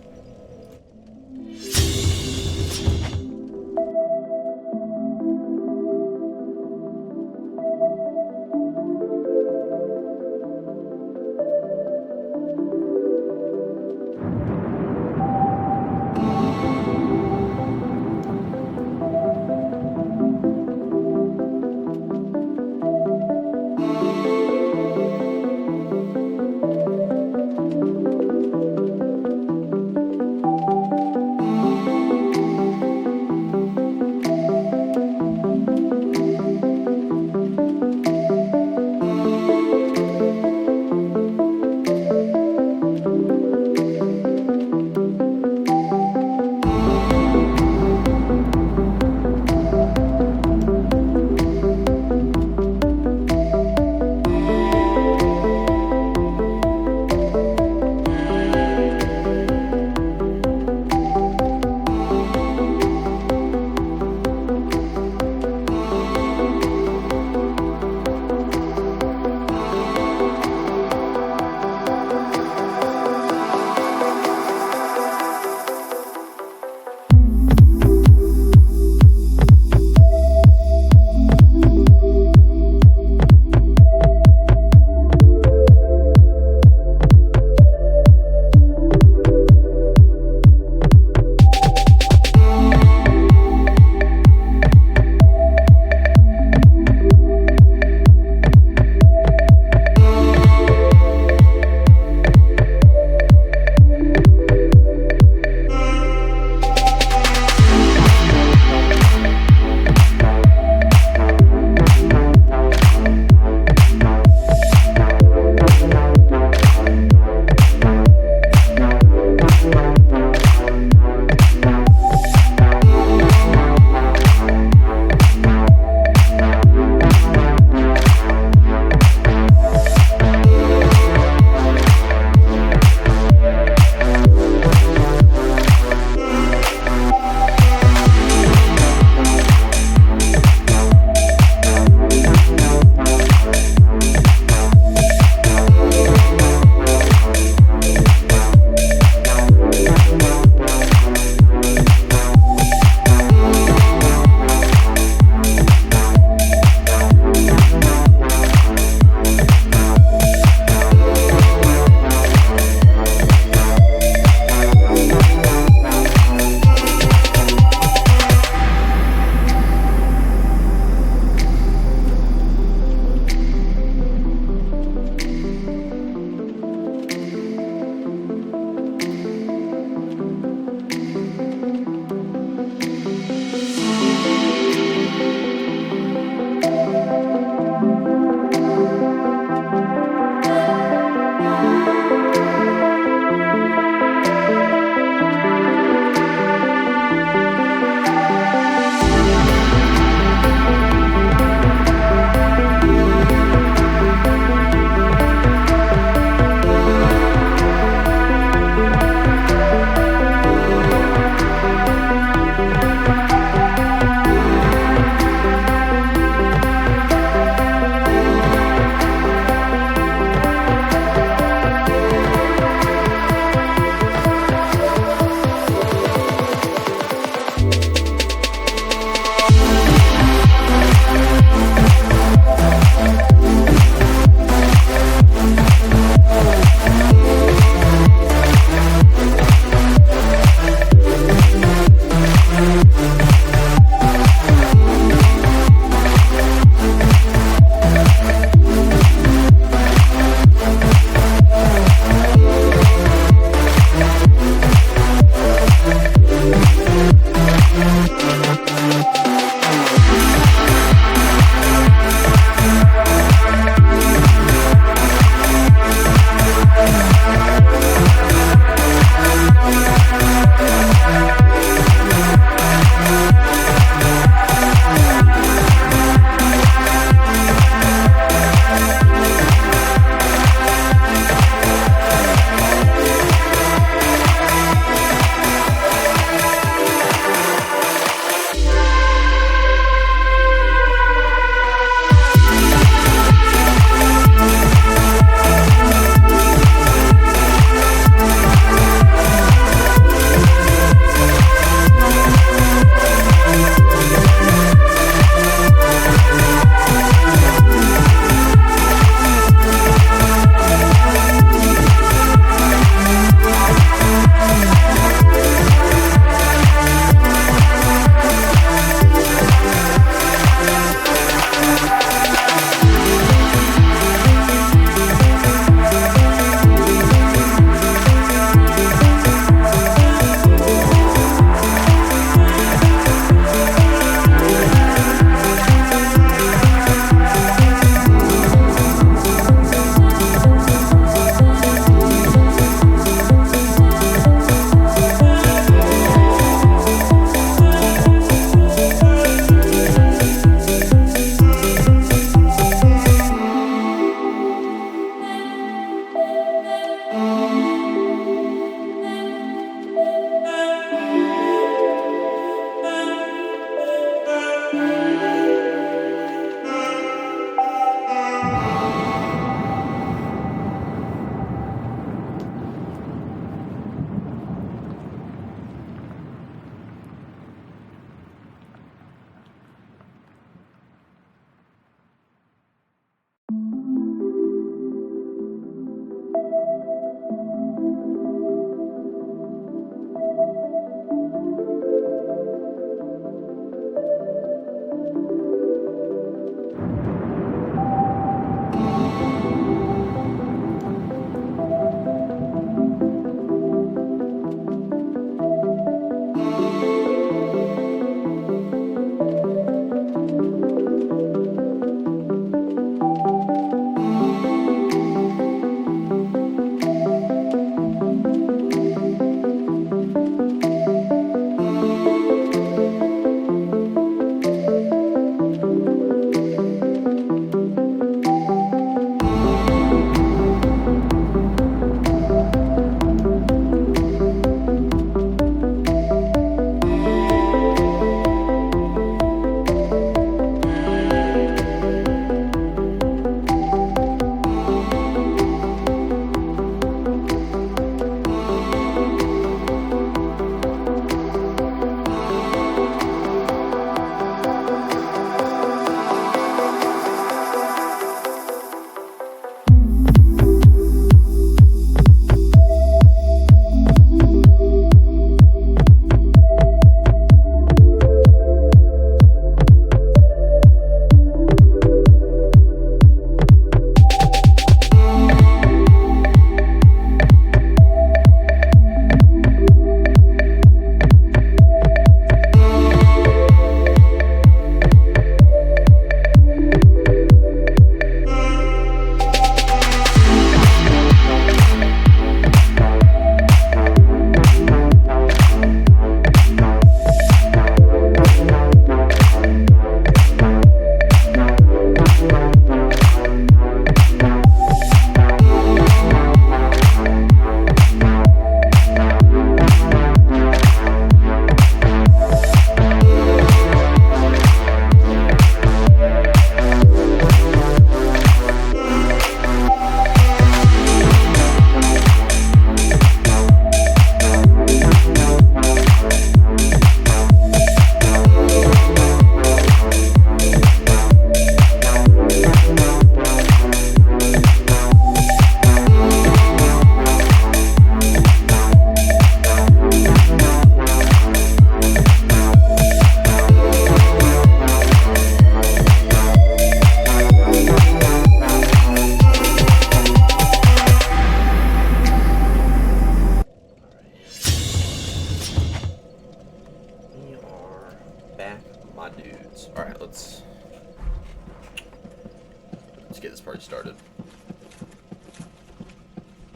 get this party started.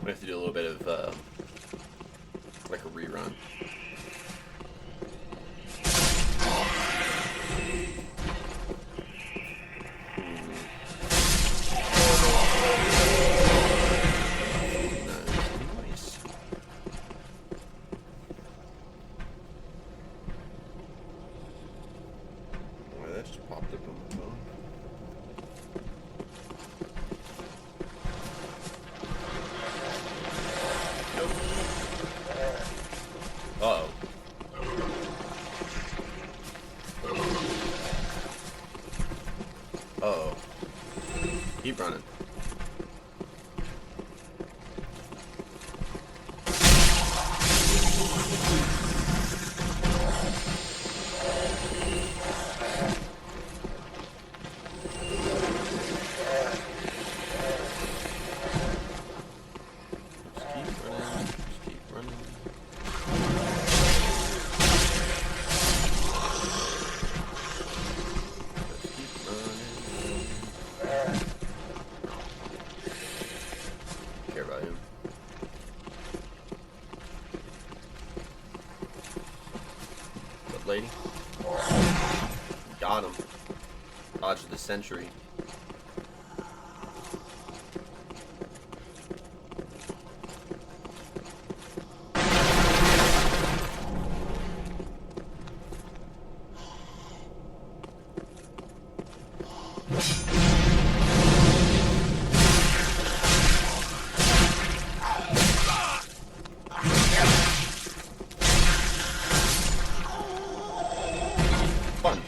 We have to do a little bit of like a rerun. Nice. Why that just popped up on my phone? Uh-oh. Uh-oh. Keep running. Just keep running. Care about him. What's up, lady? Got him. Dodge of the century. Fun.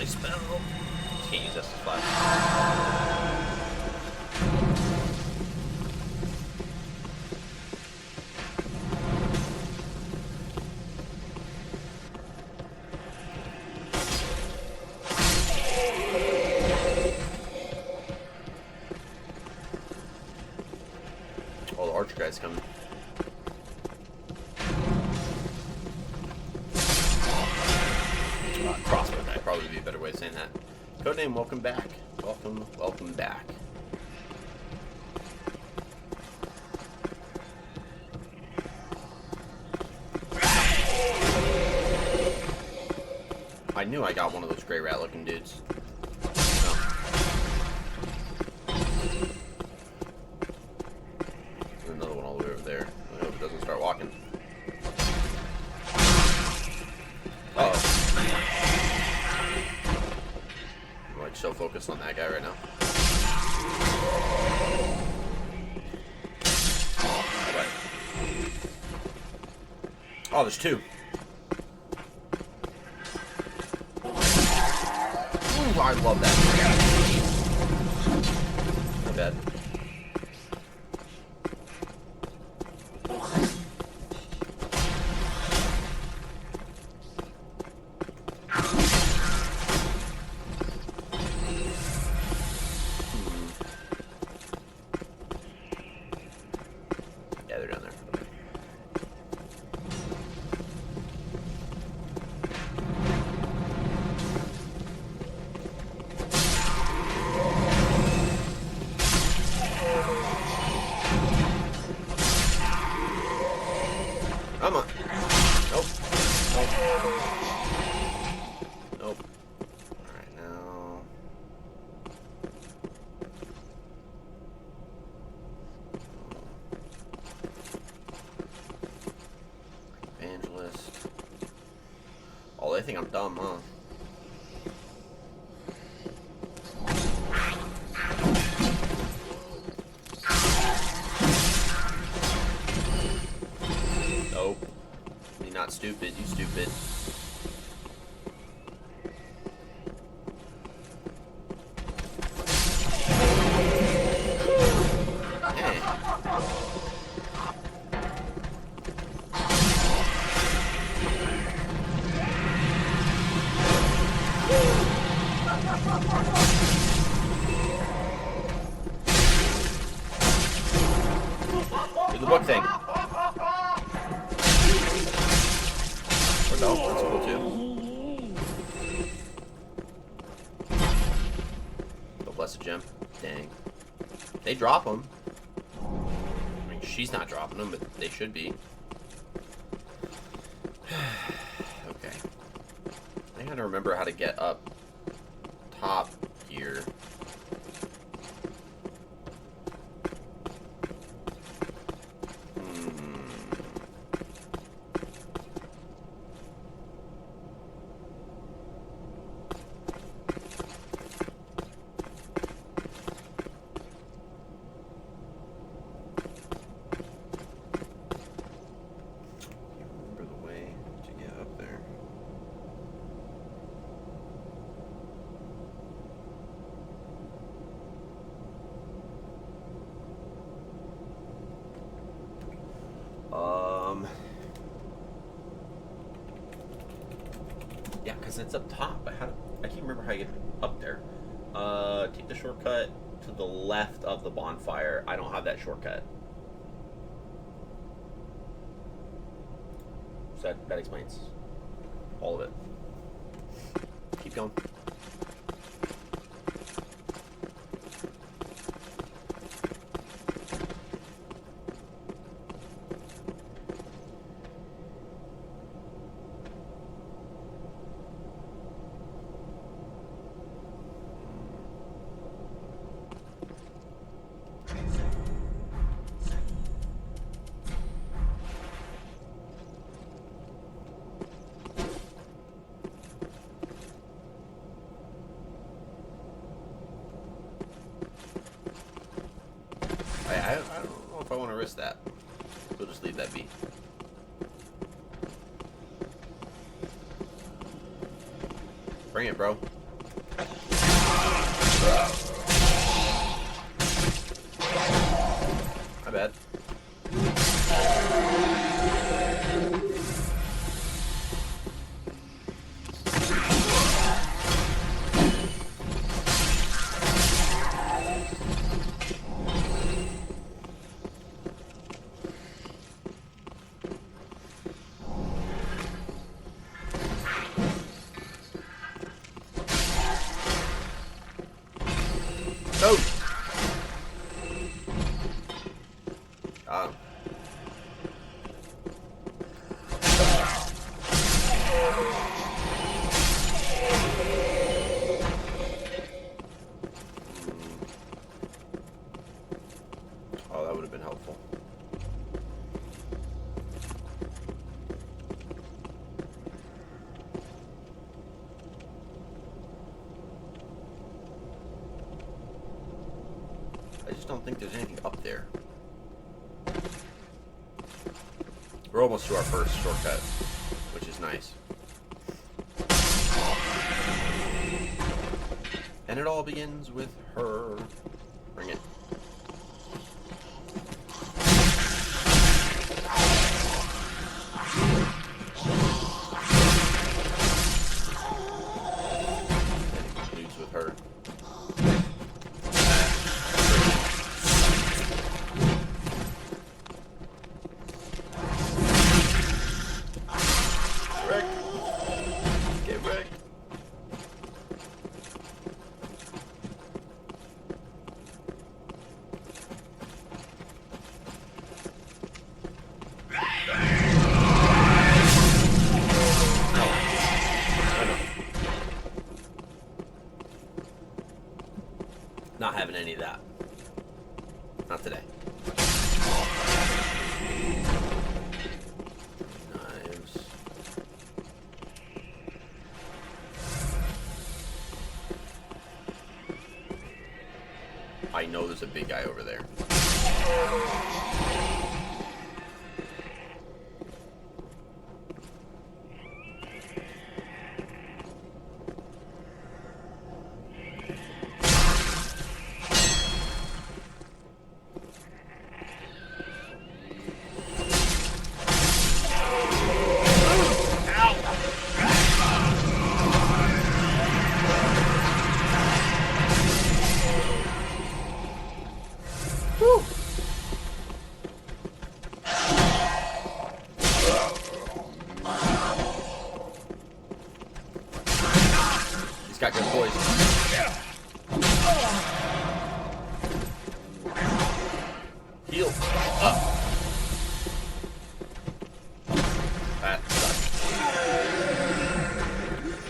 my spell. Can't use Estus Flash. Oh, the archer guy's coming. Crossbow guy, probably be a better way of saying that. Codename, welcome back. Welcome back. I knew I got one of those gray rat looking dudes. No. There's another one all the way over there. I hope it doesn't start walking. Oh. I'm like so focused on that guy right now. Right. Oh, there's two. Ooh, I love that. Not bad. Yeah, they're down there. Okay. Come on. Nope. Nope. Nope. Alright, now. Evangelist. Oh, they think I'm dumb, huh? Nope. You're not stupid, you stupid. Hey. Do the book thing. Or no, that's cool too. The blessed gem. Dang. They drop them. I mean, she's not dropping them, but they should be. Okay. I gotta remember how to get up top here. Remember the way to get up there. Yeah, because it's up top. But I can't remember how you get up there. Take the shortcut to the left of the bonfire. I don't have that shortcut. So that explains all of it. Keep going. I don't know if I want to risk that. We'll just leave that be. Bring it, bro. My bad. No! Oh, that would have been helpful. I just don't think there's anything up there. We're almost to our first shortcut, which is nice. And it all begins with her. Bring it. And it concludes with her. Wrecked. Get wrecked. Not having any of that. Not today. Knives. I know there's a big guy over there. He's got good poison. Heal up. That sucks.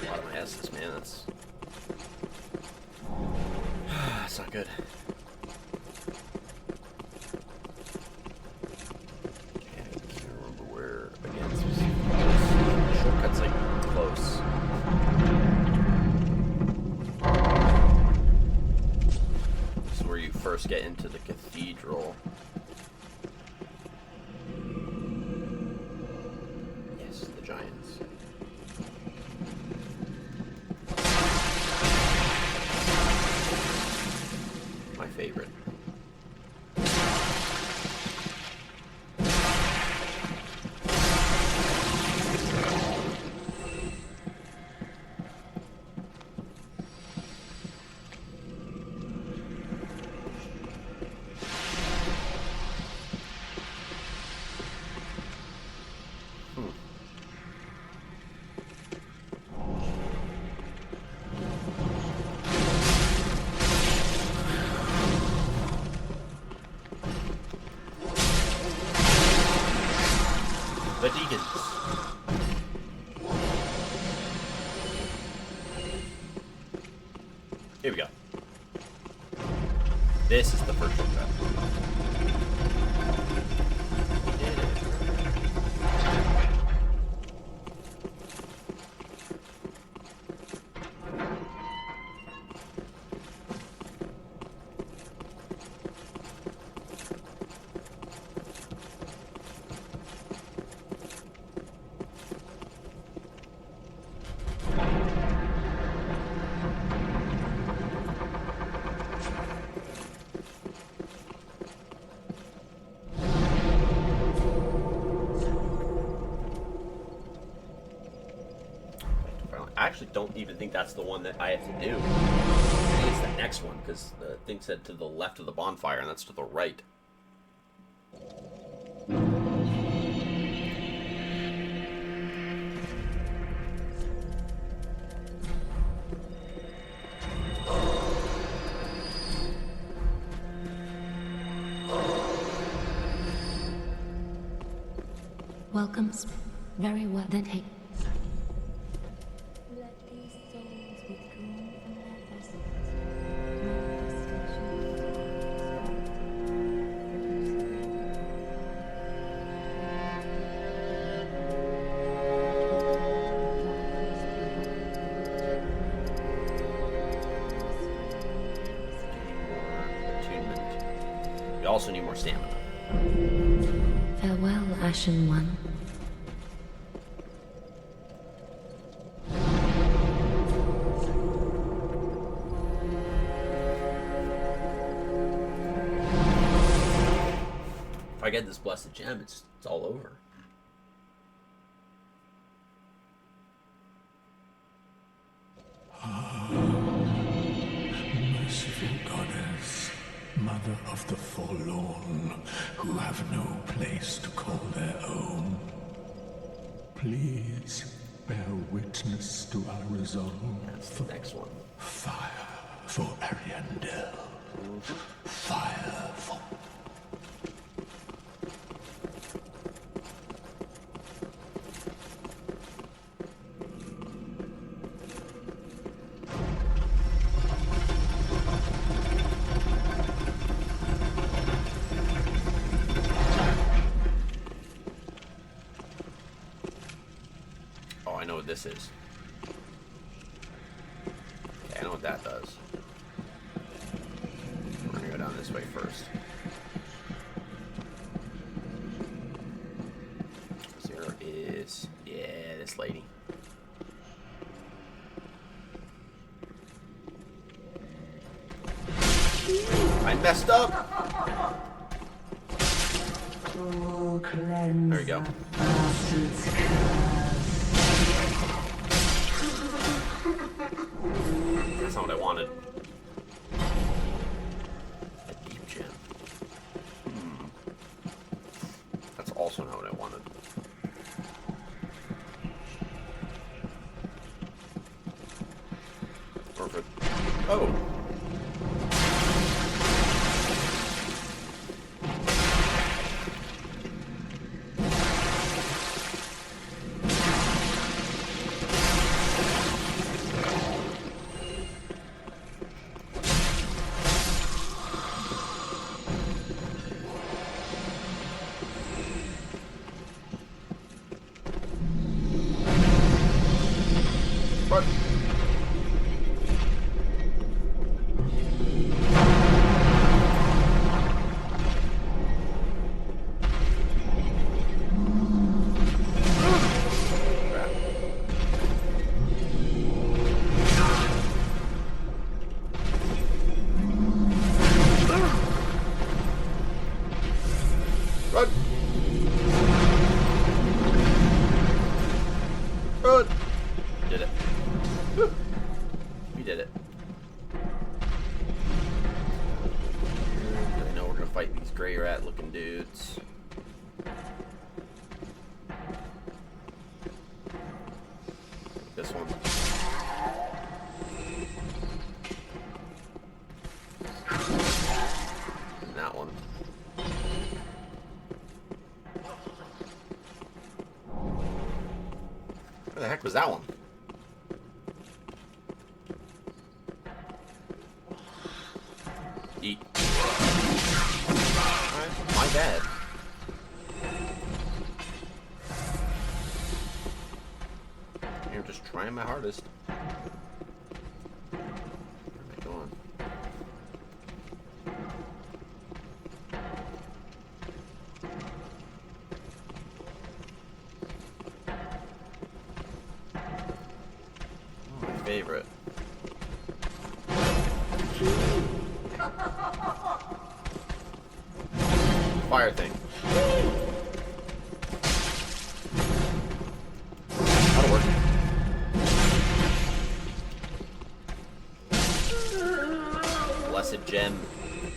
A lot of my S's, man. That's not good. Shortcut's like close. This is where you first get into the cathedral. Yes, the giants. My favorite. The deacons. Here we go. This is the first shortcut. We did it. actually don't even think that's the one that I have to do. I think it's the next one, because the thing said to the left of the bonfire, and that's to the right. Welcome. Very well. Then take. Let these souls withdraw from their vessels. More attunement. We also need more stamina. Farewell, Ashen One. If I get this blessed gem, it's all over. Merciful goddess, mother of the forlorn, who have no place to call their own, please bear witness to our resolve. That's the next one. Fire for Ariandel. Fire for... Oh, I know what this is. Okay, I know what that does. We're gonna go down this way first. There is, yeah, this lady. I messed up. There we go. That's not what I wanted. A deep gem. That's also not what I wanted. Perfect. Oh! Run! Run! Run! Did it. Woo. We did it. I know we're gonna fight these gray rat looking dudes. This one. And that one. Where the heck was that one? Eat. Alright, my bad. I'm just trying my hardest. Where am I going? Oh, my favorite. Fire thing. That'll work. Blessed gem.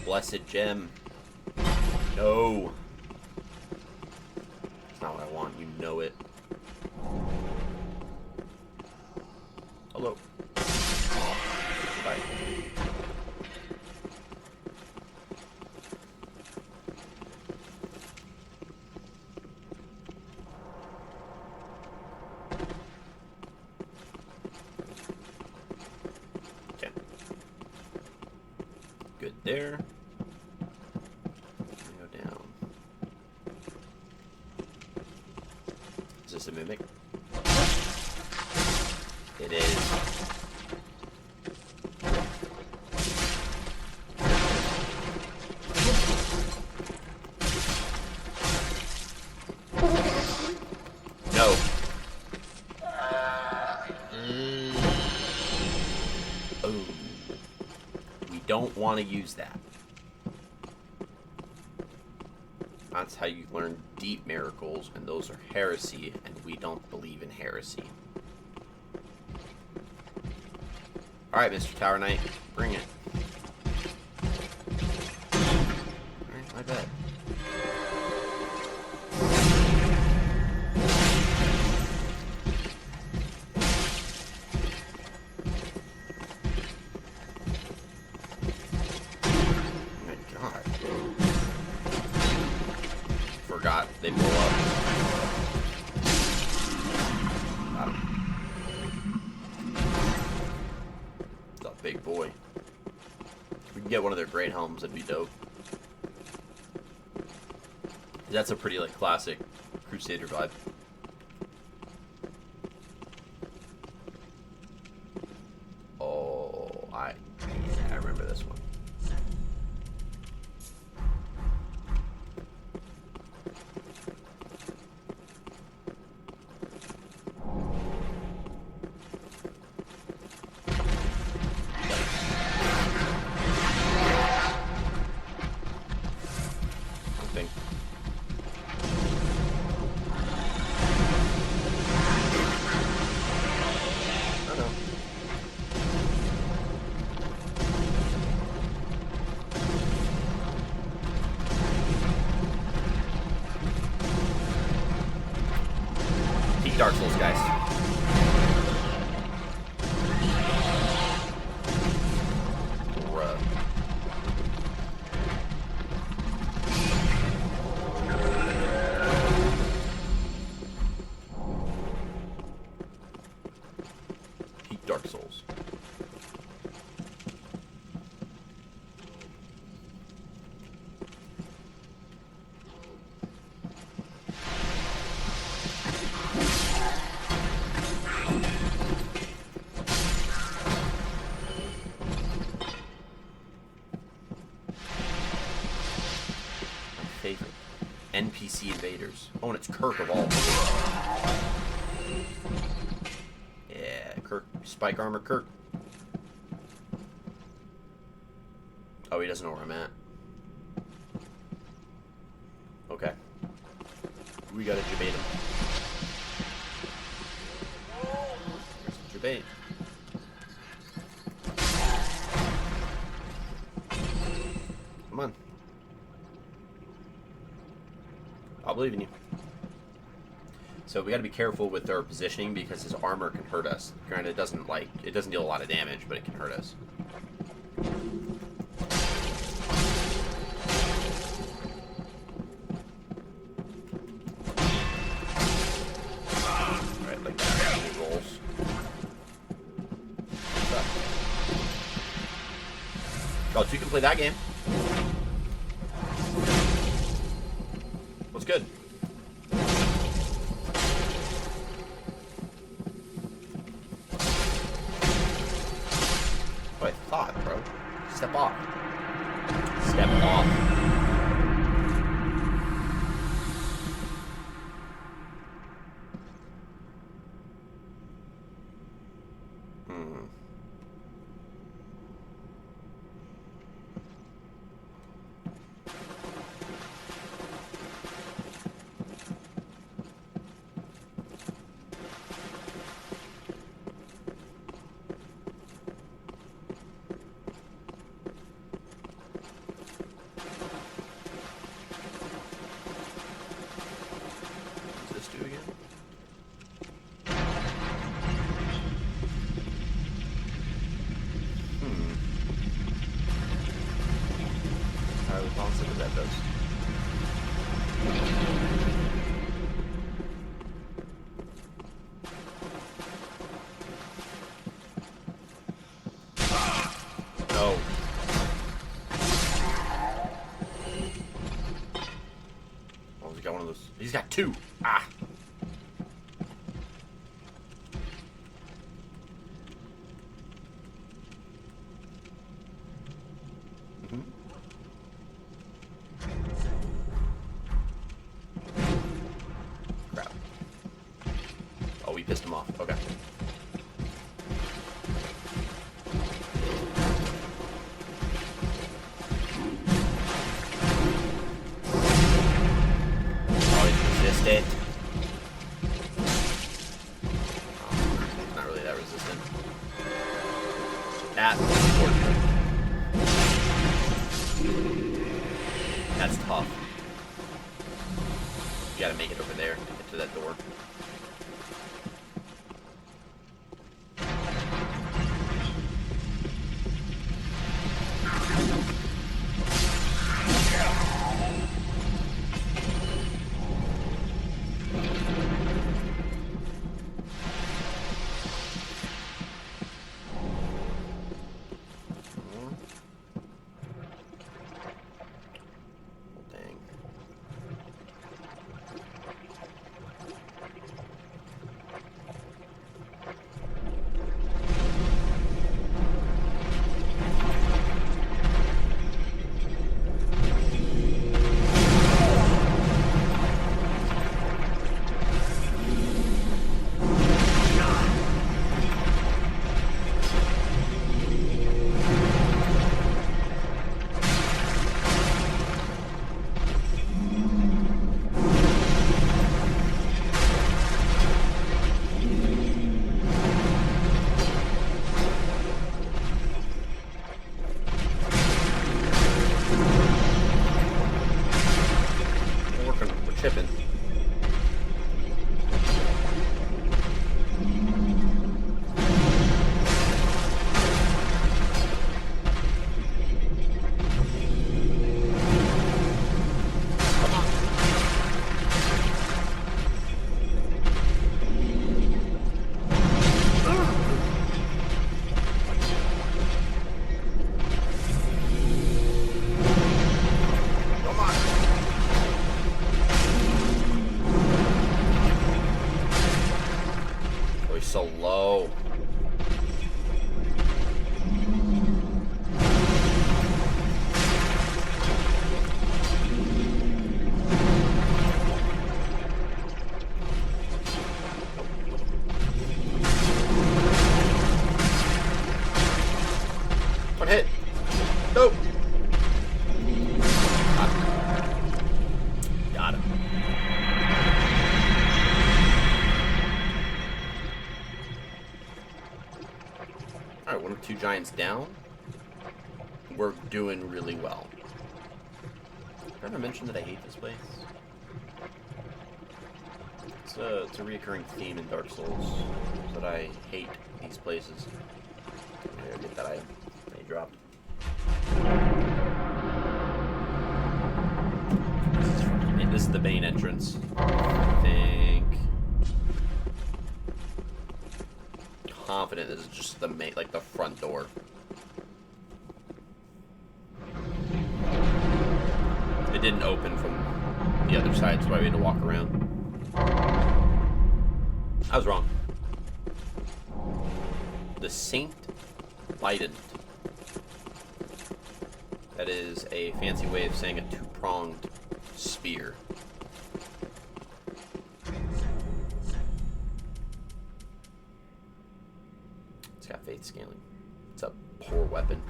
Blessed gem. No. It's not what I want. You know it. Hello. Bye. Okay. Good there. Go down. Is this a mimic? It is. No. Oh. We don't want to use that. That's how you learn deep miracles, and those are heresy, and we don't believe in heresy. Alright, Mr. Tower Knight, bring it. Alright, my bad. Oh my god. Forgot they blow up. Got him. It's a big boy. If we can get one of their great helms, that'd be dope. That's a pretty, like, classic Crusader vibe. Oh, I remember this one. Something. I know. Peak Dark Souls, guys. Bruh. Peak Dark Souls. My favorite. NPC invaders. Oh, and it's Kirk of all. Yeah, Kirk. Spike armor Kirk. Oh, he doesn't know where I'm at. Okay. We gotta debate him. There's the debate. Come on. I'll believe in you. So we got to be careful with our positioning because his armor can hurt us. Granted, it doesn't deal a lot of damage, but it can hurt us. Alright, like that. He rolls. What's up? Oh, 2 can play that game. What's good? What I thought, bro. Step off. Step off. Alright, we found some of that does. No. Oh, he's got one of those. He's got two. Ah. Crap. Oh, we pissed him off. Okay. Oh, he's resistant. Oh, he's not really that resistant. That's unfortunate. That's tough. You gotta make it over there to get to that door. Dang. We're chipping. Come on. Come on. Oh, he's so low. One hit. Nope. Got him. Alright, one of two giants down. We're doing really well. Did I ever mention that I hate this place? It's a reoccurring theme in Dark Souls that I hate these places. There, get that item. They dropped. This is the main entrance, I think. Confident this is just the main, like the front door. It didn't open from the other side, so I had to walk around. I was wrong. The Saint Bident. That is a fancy way of saying a two-pronged spear. It's got faith scaling. It's a poor weapon.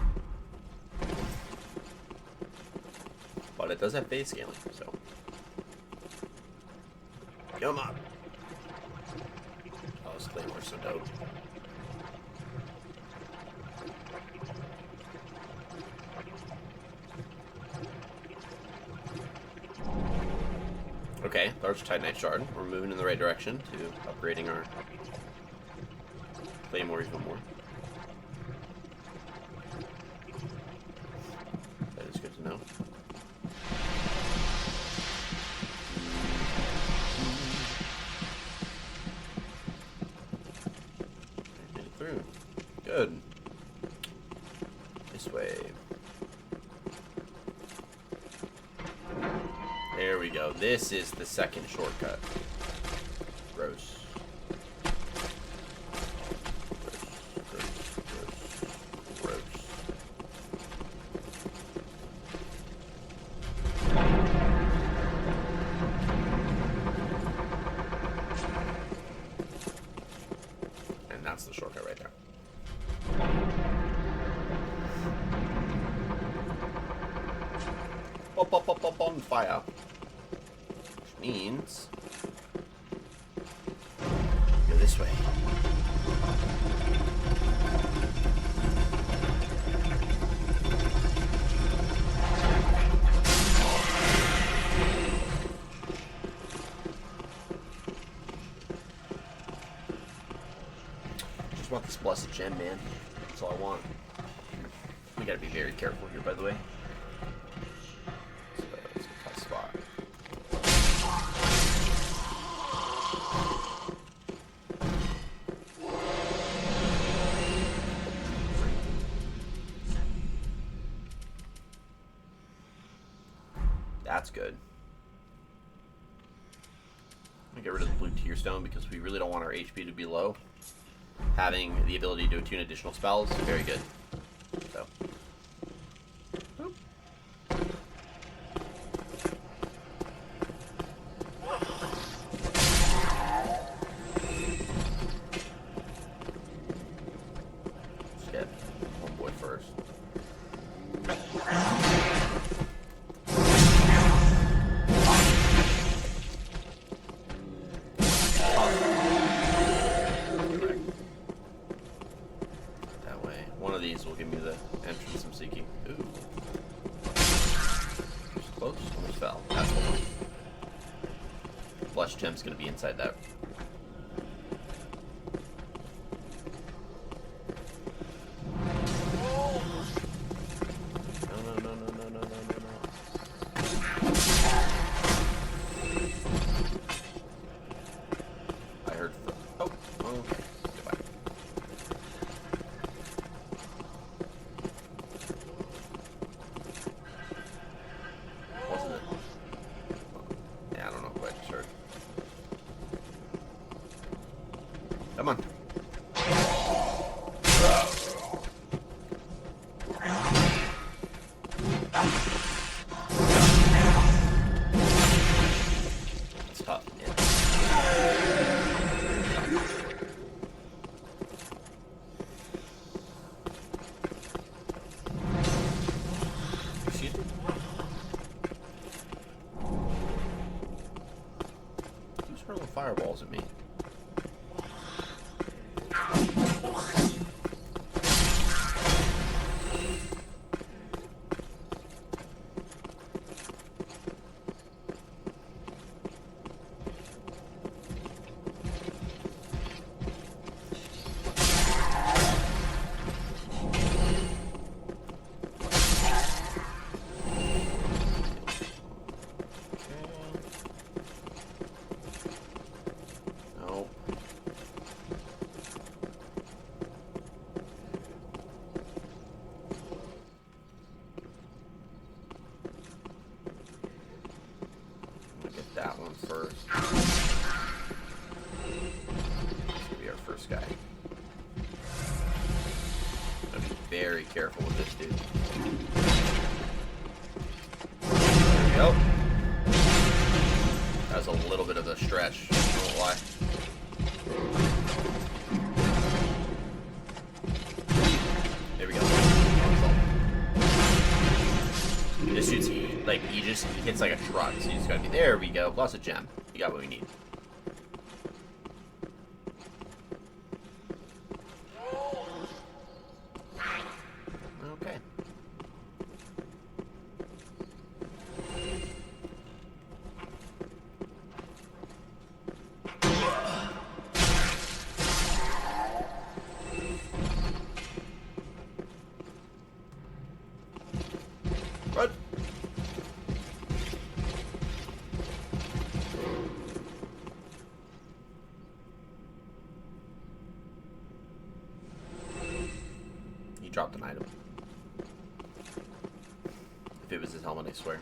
But it does have faith scaling, so. Come on. Oh, this Claymore's so dope. Okay, large Titanite shard. We're moving in the right direction to upgrading our Claymore even more. That is good to know. this way. There we go. This is the second shortcut. Gross. Gross. And that's the shortcut right there. Bonfire. Which means go this way. Just want this blessed gem, man. That's all I want. We gotta be very careful here, by the way. It's a tough spot. That's good. I'm gonna get rid of the blue tear stone because we really don't want our HP to be low. Having the ability to attune additional spells, very good. So. Boop. Let's get homeboy first. That way. One of these will give me the entrance I'm seeking. Ooh. Just close. Almost fell. That's the one. Flesh gem's gonna be inside that. No. I heard. Oh, okay. Goodbye. Wasn't it? Yeah, I don't know quite sure. Come on. It's tough, yeah. Excuse me? Who's hurling fireballs at me? No. I'm gonna get that one first. This will be our first guy. Gotta be very careful with this dude. There we go. That was a little bit of a stretch. I don't know why. There we go. This dude's like he hits like a truck, so you just gotta be there. We go. Plus a gem. You got what we need. Okay. Run. If it was his helmet, I swear.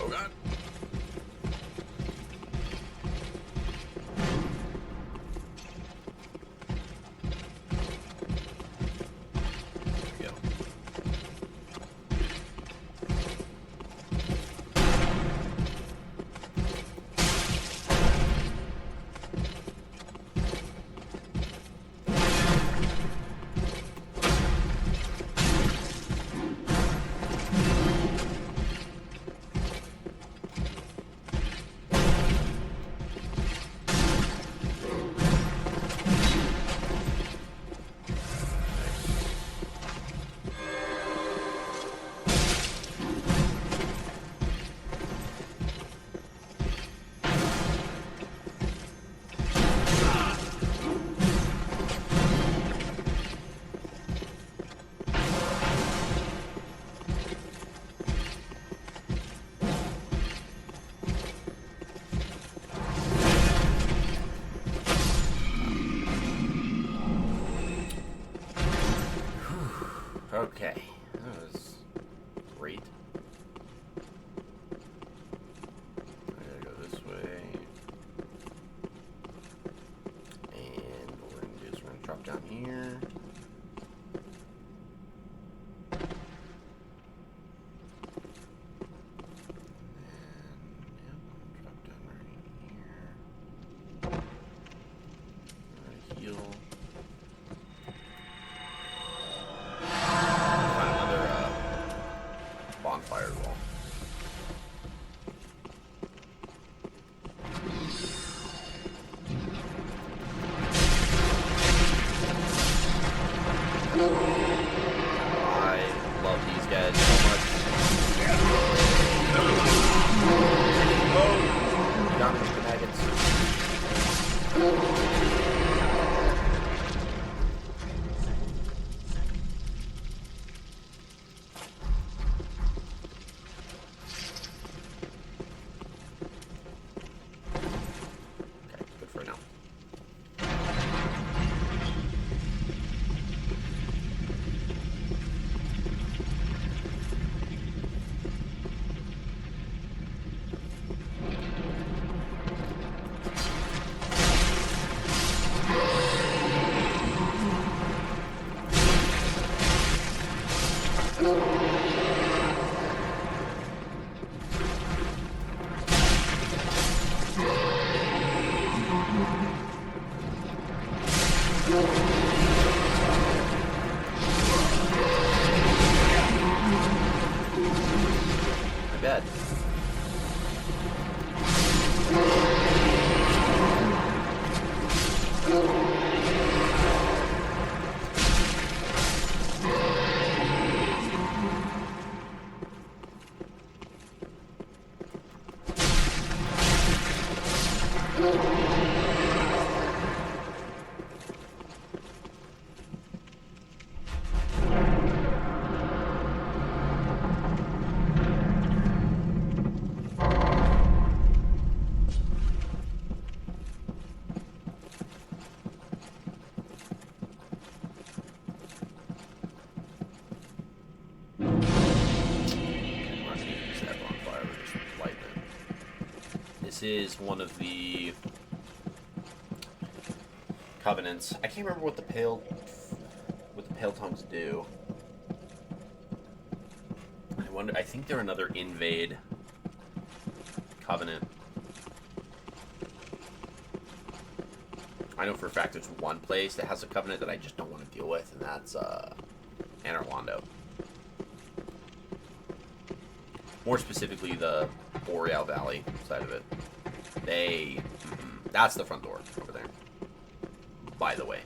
Oh god. There we go. Okay, that was great. I gotta go this way. And what we're gonna do is we're gonna drop down here. Drop down right here. Heal. Bonfire wall. I love these guys so much. Oh! Got Mr. Maggots. Bad. This is one of the covenants. I can't remember what the pale tongues do. I think they're another invade covenant. I know for a fact there's one place that has a covenant that I just don't want to deal with, and that's Anor Londo. More specifically, the Boreal Valley side of it. That's the front door over there. by the way.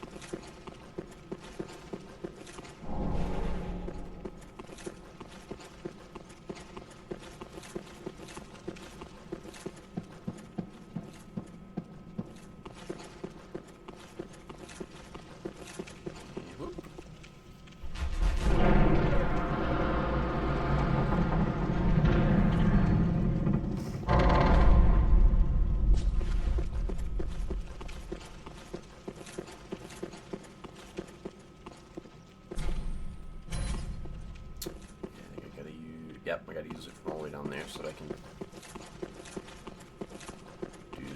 Yep, I gotta use it from all the way down there so that I can do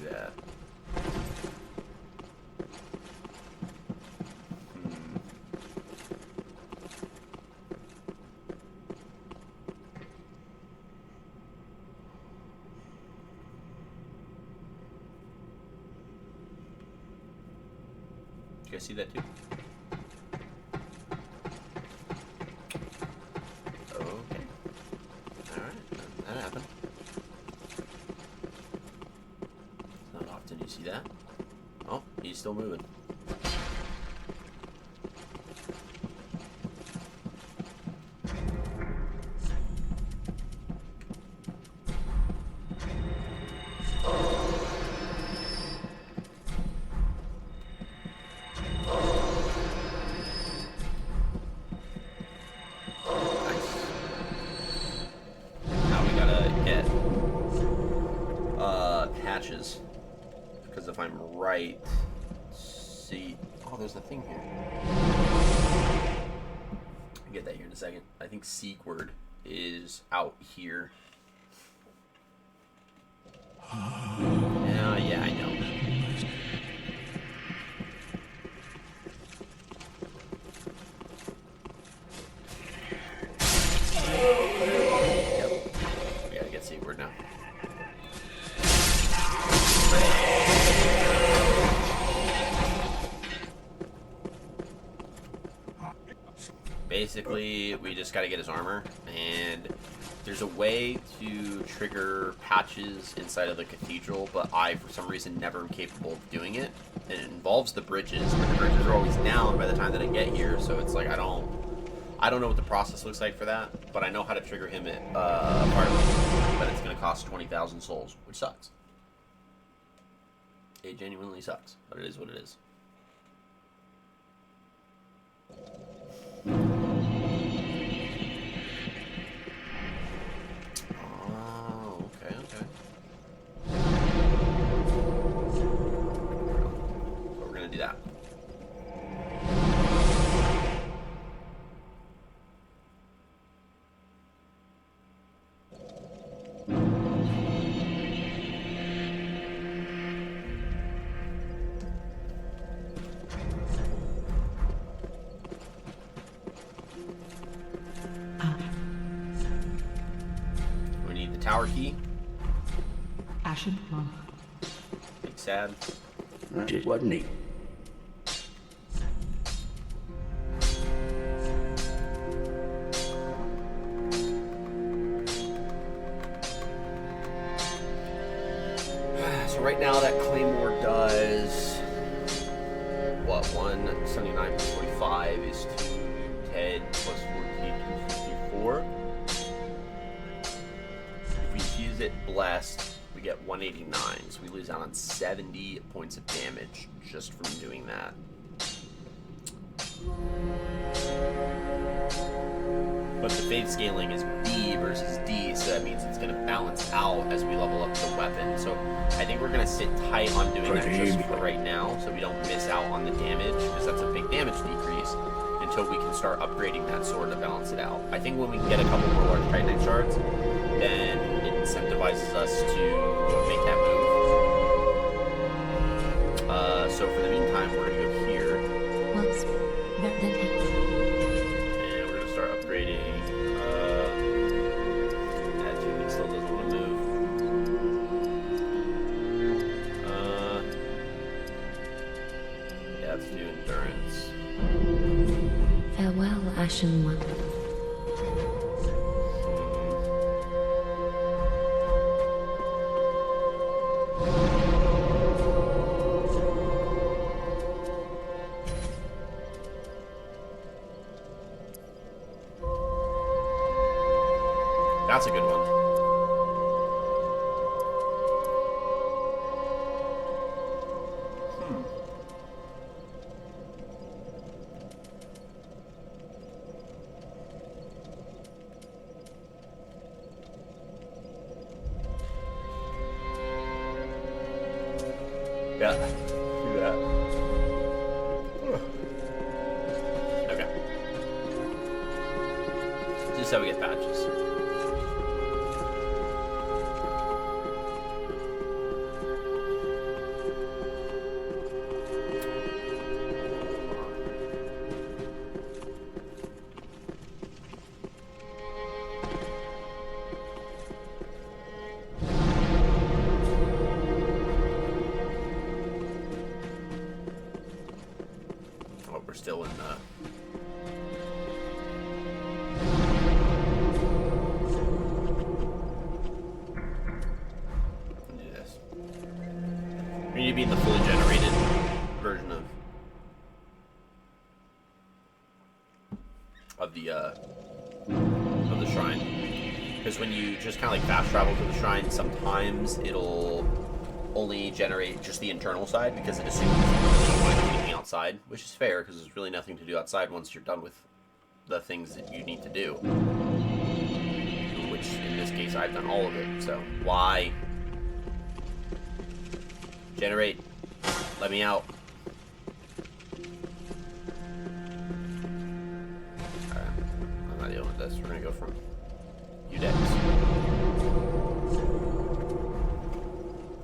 that. Did you guys see that too? See that? Oh, he's still moving. Patches. Because if I'm right, see, oh, there's a thing here. I'll get that here in a second. I think Sequard is out here. Yeah, I know. Yep. We gotta get Sequard now. Basically, we just got to get his armor, and there's a way to trigger patches inside of the cathedral, but I, for some reason, never am capable of doing it. And it involves the bridges, but the bridges are always down by the time that I get here, so it's like I don't know what the process looks like for that, but I know how to trigger him at Fireblade, but it's going to cost 20,000 souls, which sucks. It genuinely sucks, but it is what it is. Do that. We need the tower key. Ashen One. Big sad. It wasn't he? Right now that Claymore does what? 179 plus 45 is 210 plus 14, 254. If we use it blessed, we get 189, so we lose out on 70 points of damage just from doing that. But the fade scaling is B versus D, so that means it's going to balance out as we level up the weapon. So I think we're going to sit tight on doing that just for right now, so we don't miss out on the damage, because that's a big damage decrease, until we can start upgrading that sword to balance it out. I think when we can get a couple more large Titanite shards, then it incentivizes us to make that move. So for the meantime, we're going to go here. Once then take. And we're going to start upgrading. That dude still doesn't want to move. Yeah, let's do endurance. Farewell, Ashen One. That's a good one. Yeah, do that. Okay. This is how we get patches. We're still in do this. We need to be in the fully generated version of the shrine. Because when you just kind of like fast travel to the shrine, sometimes it'll only generate just the internal side because it assumes you don't want to do anything outside, which is fair because there's really nothing to do outside once you're done with the things that you need to do. Which in this case I've done all of it, so why? Generate. Let me out. Alright, I'm not dealing with this. We're gonna go from Udex.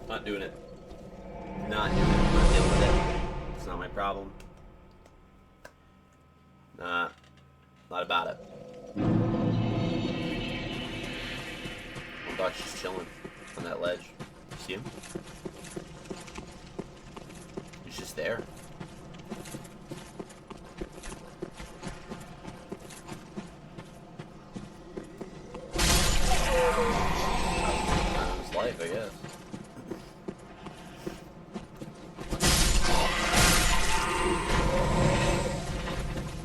Not doing it. Not doing it. Not dealing with it. It's not my problem. Nah. Not about it. One dog's just chilling on that ledge. See him? He's just there. His life, I guess.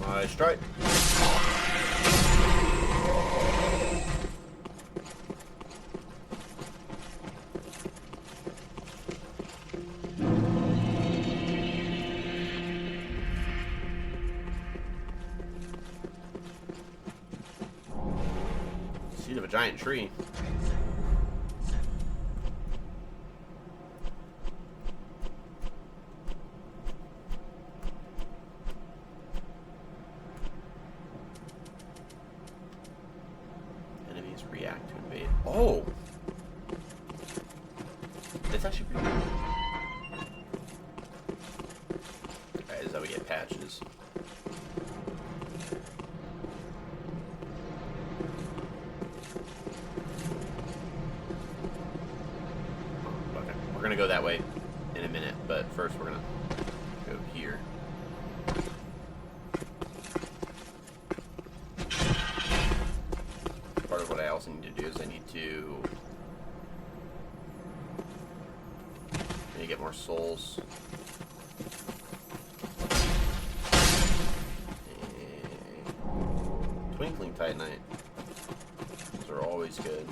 Nice strike. Seed of a giant tree. Enemies react to invade. Oh! It's actually pretty good. Alright, this is how we get patches. Okay, we're gonna go that way in a minute, but first we're gonna go here. Part of what I also need to do is I need to get more souls. And Twinkling Titanite. Those are always good.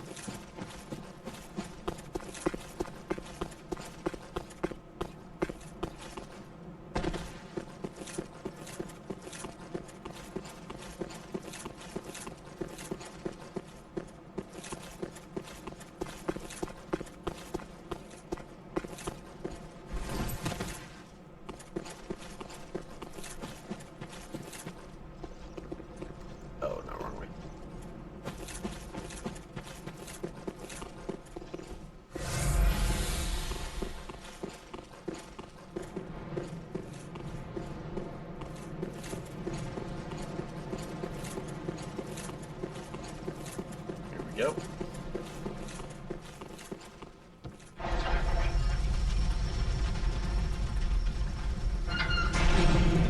Oh, no, wrong way. Here we go.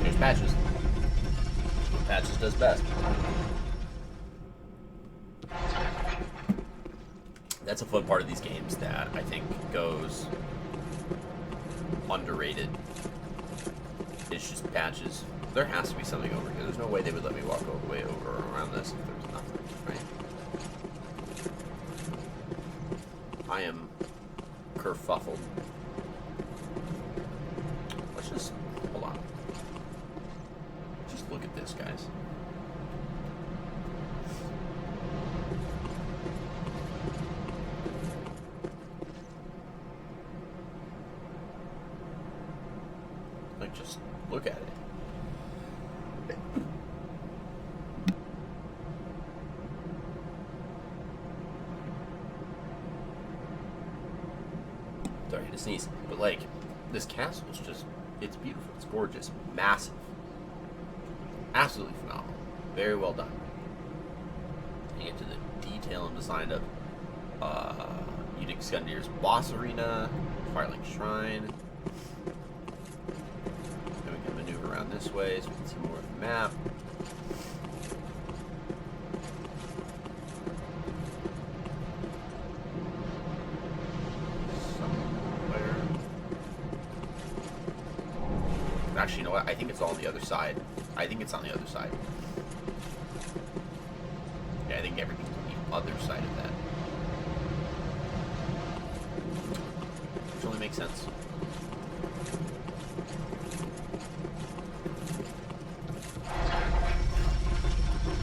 Here's Patches. What Patches does best. That's a fun part of these games that I think goes underrated. It's just Patches. There has to be something over here. There's no way they would let me walk all the way over or around this if there's nothing, right? kerfuffled. Let's just hold on. Just look at this, guys. Like, just look at it. Sorry to sneeze, but like, this castle is just, it's beautiful, it's gorgeous, massive, absolutely phenomenal, very well done. You get to the detail and design of Udic Skundir's boss arena, Firelink Shrine. Then we can maneuver around this way so we can see more of the map. Actually, you know what? I think it's all on the other side. I think it's on the other side. Yeah, I think everything's on the other side of that. Which only makes sense.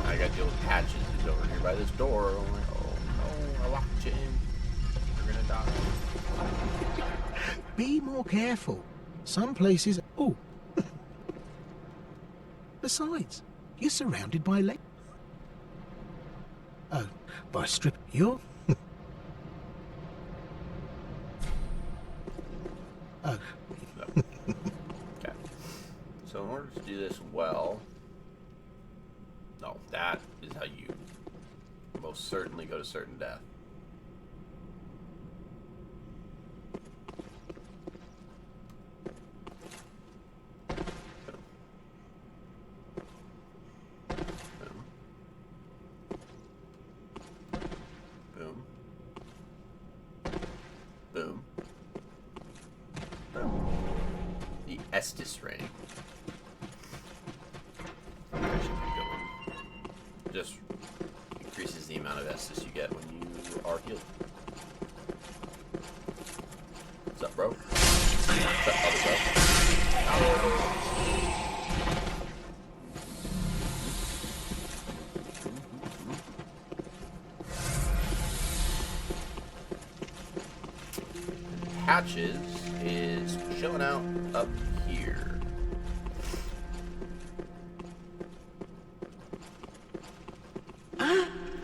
I gotta deal with Patches, who's over here by this door. I'm like, oh no, I locked you in. You're gonna die. Be more careful. Some places... Oh. Besides, you're surrounded by Oh, by strip... You're... Oh. Okay. So in order to do this well... No, that is how you most certainly go to certain death. Estus Ray. Actually, pretty good one. Just increases the amount of Estus you get when you are healed. What's up, bro? What's up, other bro? Patches is chilling out up here.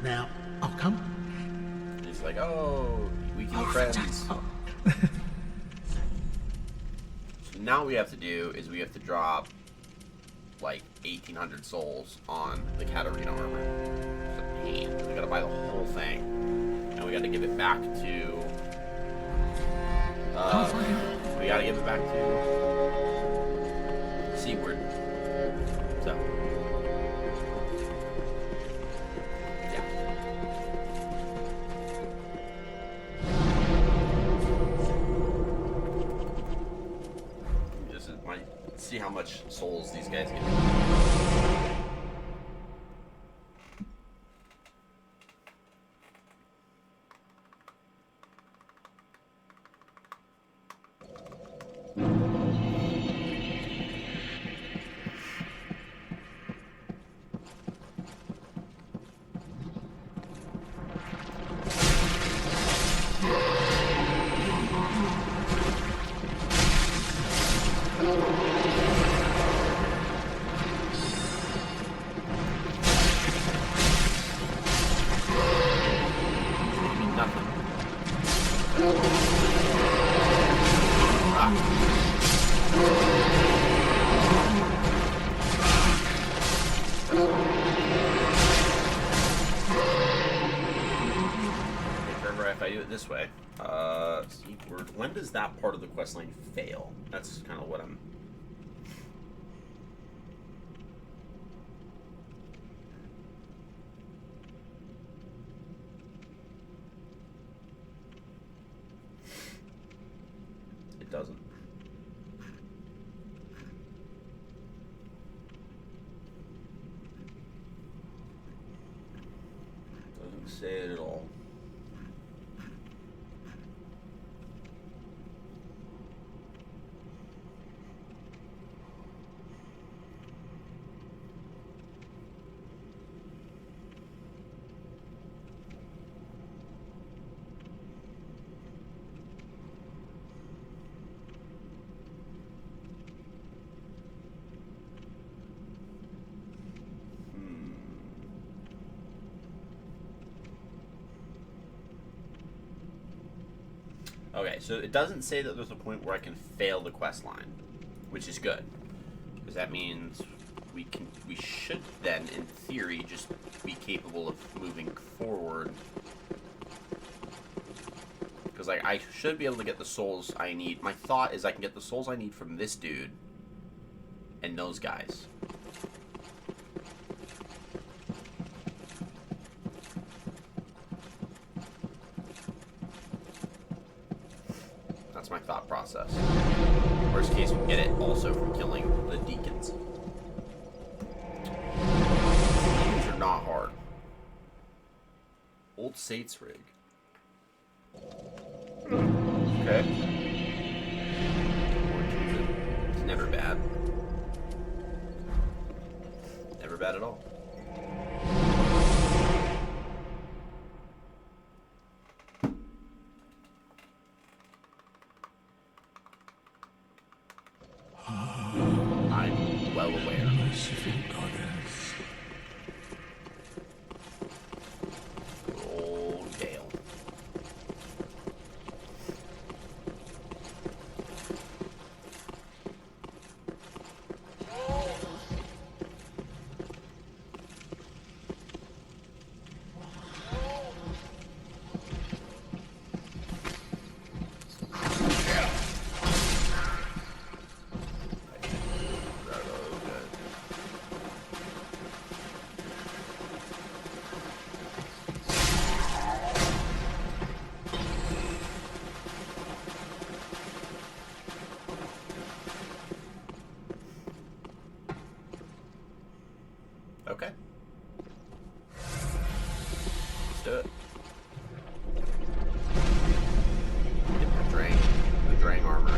Now, I'll come. And he's like, oh, we can be friends. Oh. So now what we have to do is we have to drop like 1,800 souls on the Katarina armor. It's a pain. We gotta buy the whole thing. And we gotta give it back to... we gotta give it back to Seaward. So, yeah. This is my, see how much souls these guys get. If I do it this way, Seaward, when does that part of the quest line fail? That's kind of what I'm... It doesn't. Doesn't say it at all. so it doesn't say that there's a point where I can fail the quest line, which is good, because that means we should then, in theory, just be capable of moving forward. Because like I should be able to get the souls I need. My thought is I can get the souls I need from this dude and those guys. That's my thought process. Worst case, we can get it also from killing the deacons. These are not hard. Old Sates rig. Okay. It's never bad. Never bad at all. I'm well aware. Merciful goddess. Old Dale. Okay. Let's do it. Get the Drang armor.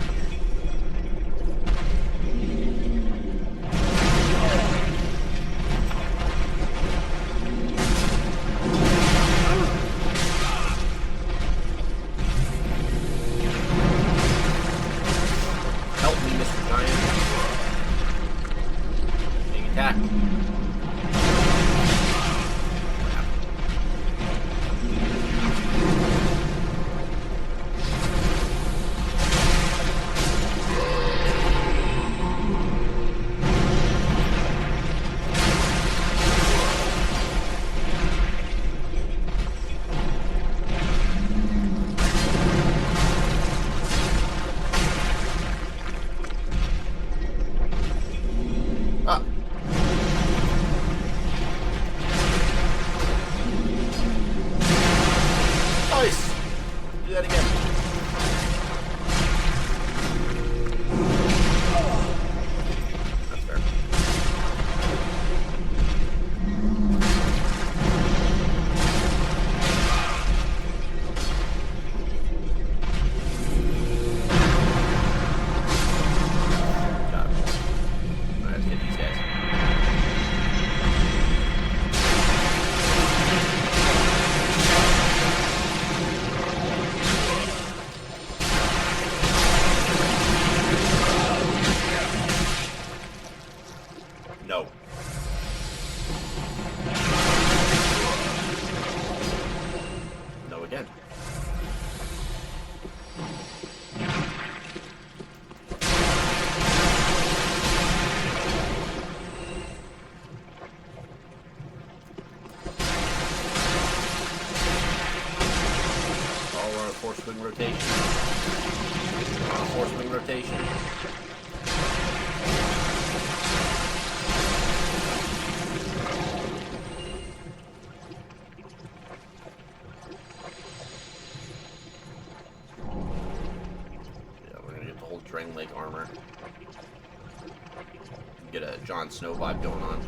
Help me, Mr. Giant. Being attacked. Ah. Nice. Do that again. That's fair. Got it. Alright, let's get these guys. No. No again. Oh, we're on a force wing rotation. We're on a force wing rotation. Yeah, we're gonna get the whole Drang Lake armor. Get a Jon Snow vibe going on.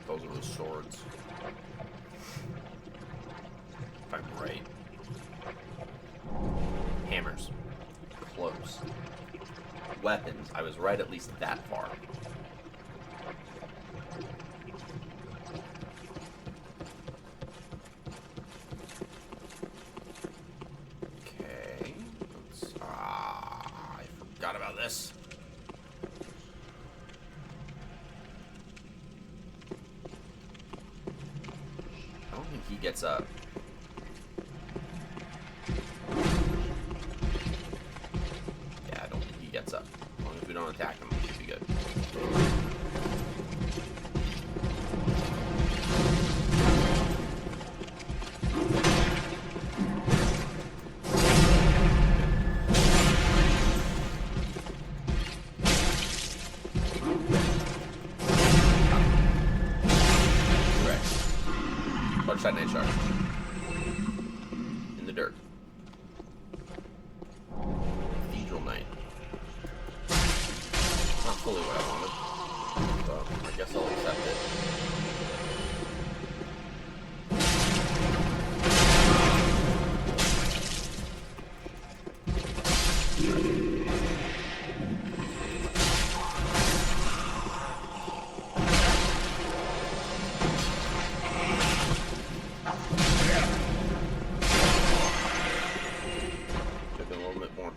Those are the swords. If I'm right. Hammers. Close. Weapons. I was right at least that far. this. I don't think he gets up. Yeah, I don't think he gets up. As long as we don't attack him, we should be good. That night shark in the dirt. Cathedral Knight. Not fully what I wanted, so I guess I'll accept it.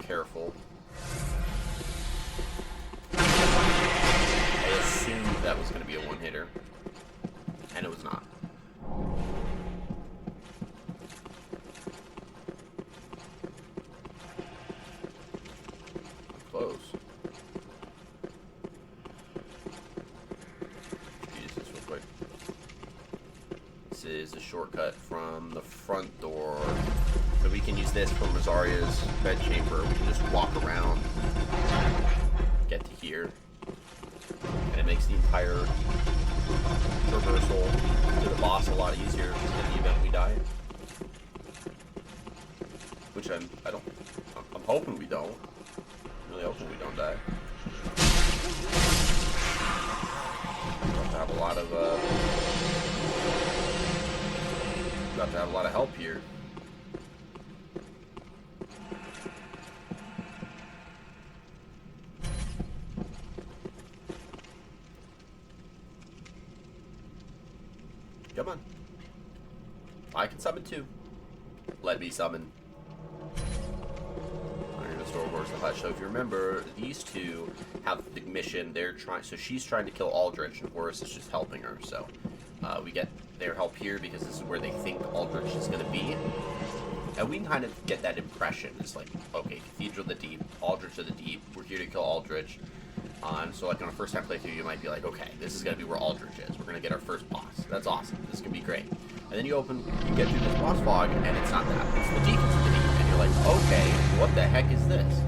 Careful. I assumed that was going to be a one-hitter, and it was not. Close. Use this real quick. This is a shortcut from the front door. So we can use this from Rosaria's bedchamber. We can just walk around, get to here, and it makes the entire traversal to the boss a lot easier in the event we die. Which I'm hoping we don't. I'm really hoping we don't die. We have to have a lot of help here. Come on. I can summon too. Let me summon. I'm gonna restore Horus the Hush. So if you remember, these two have the mission. They're trying. So she's trying to kill Aldrich, and Horus is just helping her. So we get their help here because this is where they think Aldrich is gonna be, and we can kind of get that impression. It's like, okay, Cathedral of the Deep, Aldrich of the Deep. We're here to kill Aldrich. So like on a first time playthrough, you might be like, okay, this is gonna be where Aldrich is. We're gonna get our first boss. That's awesome. This is gonna be great. And then you get through this boss fog, and it's not that. It's the Deacons of the Deep, and you're like, okay, what the heck is this?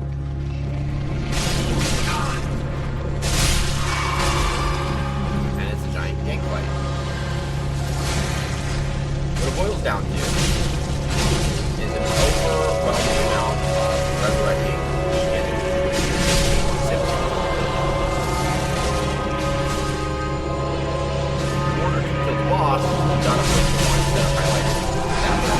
And it's a giant gang fight. What it boils down to is an overwhelming amount of resurrecting Deacons. Boss, you gotta put the ones that are highlighted that way.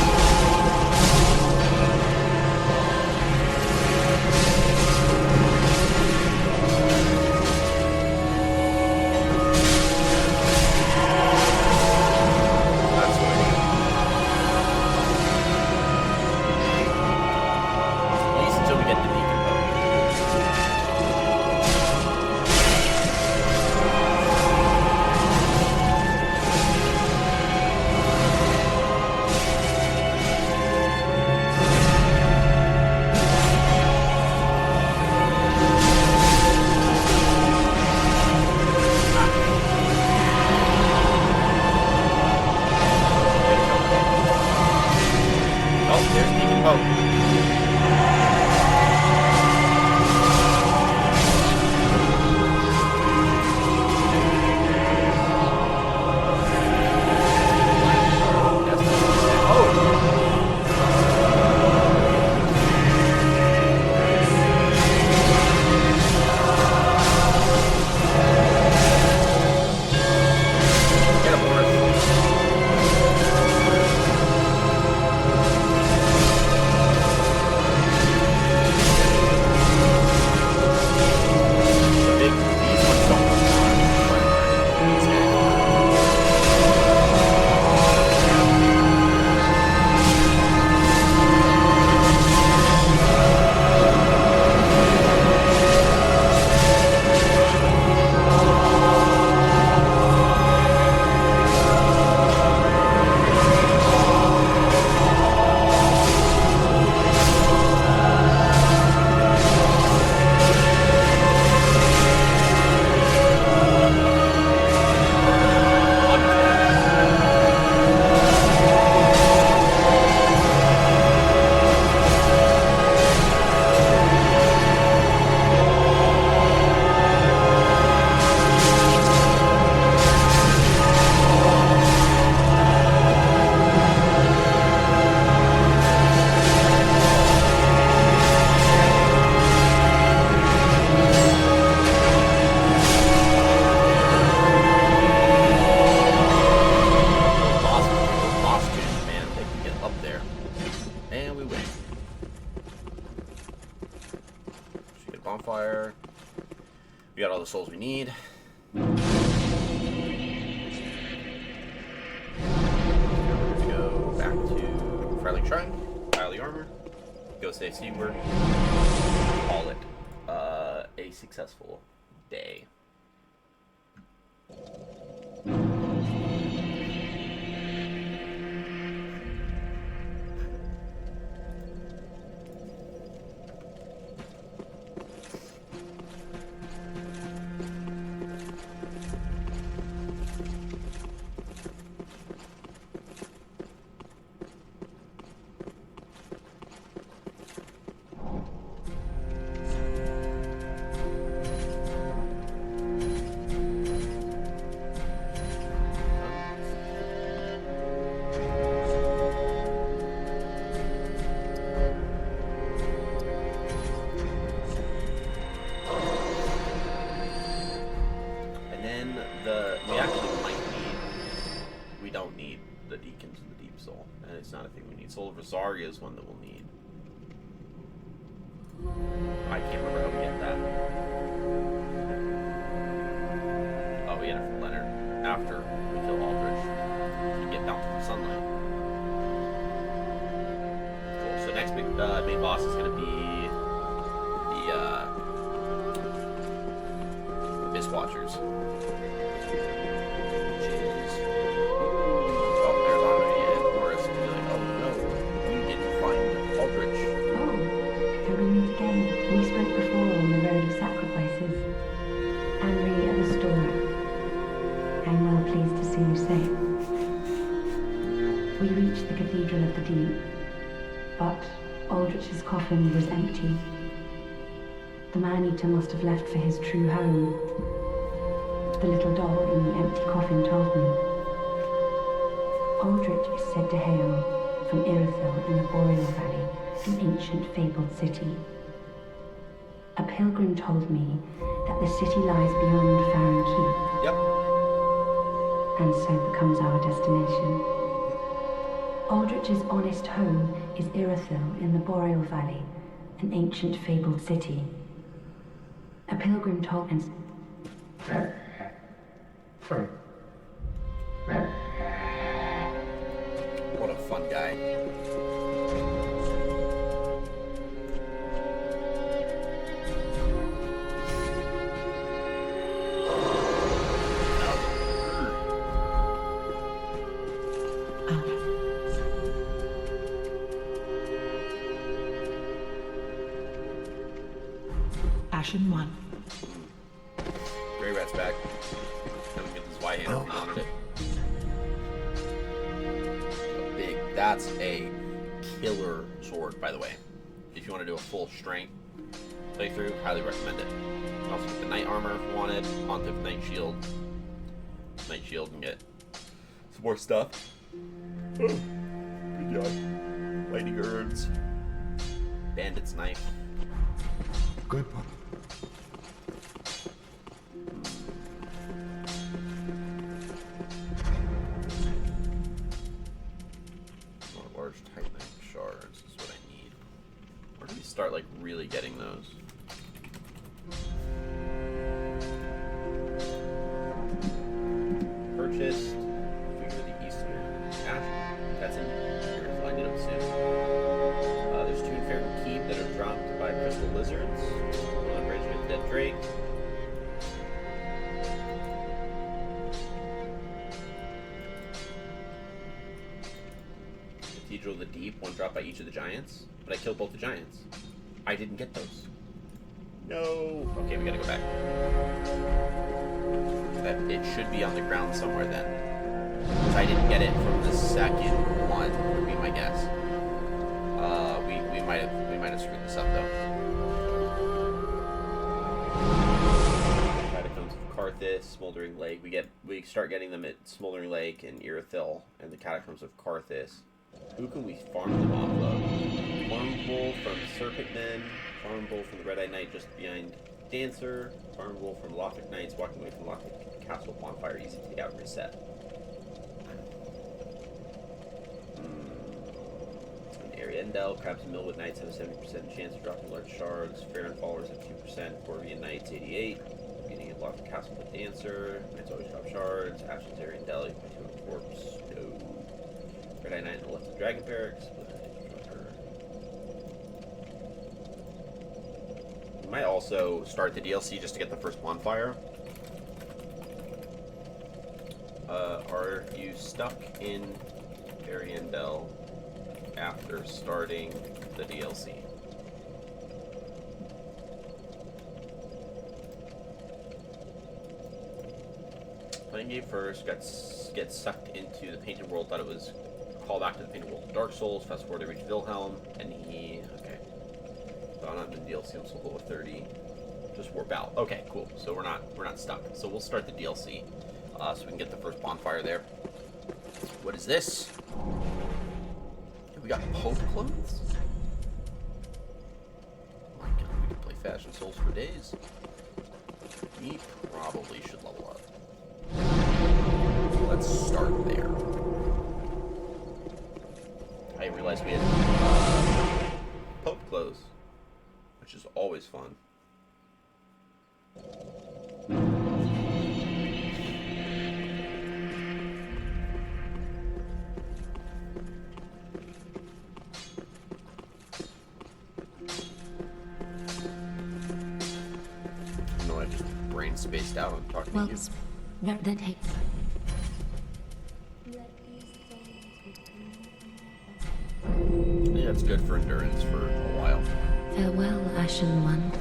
bonfire. We got all the souls we need. We're gonna go back to Firelink Shrine, pile the armor, go save Seaward, call it a successful day. Soul of Rosaria is one that we'll need. I can't remember how we get that. Oh, we get it from Leonard. After we kill Aldrich, we get Bountiful Sunlight. Cool. So next main boss is going to be the Abyss Watchers. We reached the Cathedral of the Deep, but Aldrich's coffin was empty. The man-eater must have left for his true home. The little doll in the empty coffin told me. Aldrich is said to hail from Irithyll in the Boreal Valley, an ancient fabled city. A pilgrim told me that the city lies beyond Farron Keep. Yep. And so becomes our destination. Aldrich's honest home is Irithyll in the Boreal Valley, an ancient fabled city. A pilgrim told me. What a fun guy. Ashen 1. Grey Rat's back. Then we get this white hand if we wanted it. That's a killer sword, by the way. If you want to do a full strength playthrough, highly recommend it. You can also get the knight armor if you wanted, Pontiff Knight Shield. Knight Shield and get some more stuff. Oh, good job. Lightning Herbs. Bandit's Knife. Good one. Large Titanite shards is what I need. Where do we start, like, really getting those? Purchased. Figure the Eastern Ash. That's in here. I'll find it up soon. There's two in Fairwood Keep that are dropped by Crystal Lizards. One Regiment Dead Drake. Cathedral of the Deep, one dropped by each of the giants. But I killed both the giants. I didn't get those. No. Okay, we gotta go back. It should be on the ground somewhere then. Because I didn't get it from the second one, would be my guess. We might have screwed this up though. Catacombs of Karthus, Smoldering Lake. We start getting them at Smoldering Lake and Irithyll and the Catacombs of Karthus. Who can we farm them off of? Farm Bull from Serpent Men, Farm Bull from the Red-Eyed Knight just behind Dancer, Farm Bull from Lothric Knights walking away from Lothric Castle Bonfire, easy to take out and reset. An area Endel, Crabs and Millwood Knights have a 70% chance of dropping large shards. Fair and Followers have 2%. Corvian Knights 88. Getting a block of Castle with Dancer. Knights always drop shards. Ashes Area and Deli. My 2 Corpse. No. Red Eye Knight and the left of Dragon Barracks. We might also start the DLC just to get the first bonfire. Are you stuck in Ariandel after starting the DLC? Playing game first, get sucked into the Painted World, thought it was a callback to the Painted World of Dark Souls. Fast forward to reach Wilhelm, and he, okay. So I'm not in DLC, I'm still level 30. Just warp out. Okay, cool. So we're not stuck. So we'll start the DLC. So we can get the first bonfire there. What is this? We got Pope clothes? Oh my god, we can play Fashion Souls for days. We probably should level up. Let's start there. I realized we had Pope clothes, which is always fun. No, I just brain spaced out on talking to you. Well, then take. Let these stones be true. Yeah, it's good for endurance for a while. Farewell, Ashen One.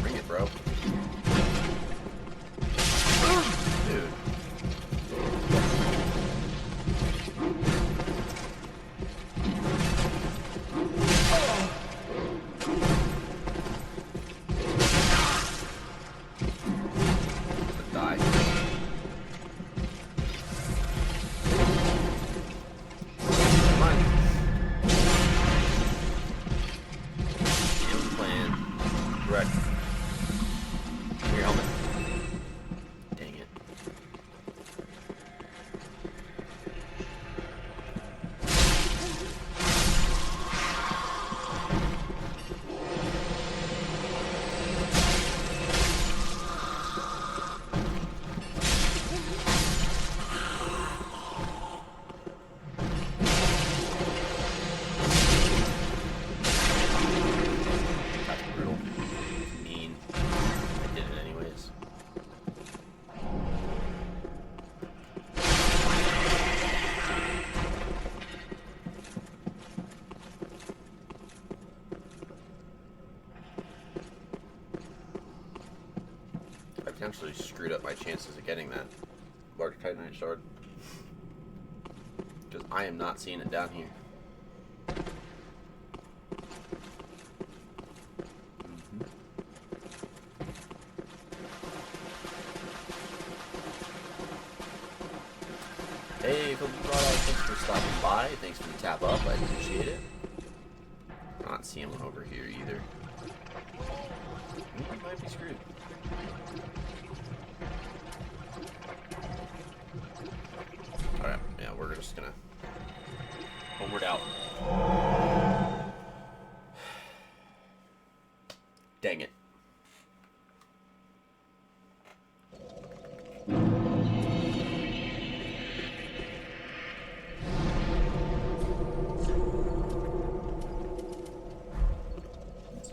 Bring it, bro. Dude. Die. Come on. Game plan. Correct. Your helmet. Dang it. That's brutal. Mean. I did it anyways. I potentially screwed up my chances of getting that large Titanite shard. Because I am not seeing it down here. Hey, Philip Brought Out, thanks for stopping by. Thanks for the tap up, I appreciate it. Not seeing one over here either. We might be screwed. Alright, yeah, we're just gonna homeward out. Dang it. Let's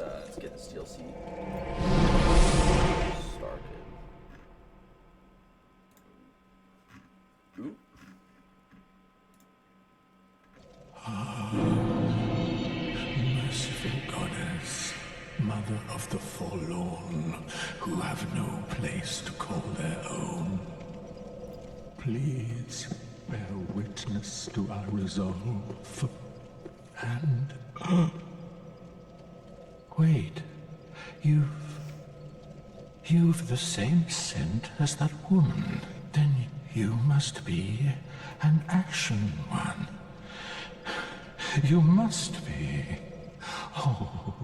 forlorn who have no place to call their own. Please bear witness to our resolve. And... wait. You've the same scent as that woman. Then you must be an Ashen One. You must be. Oh,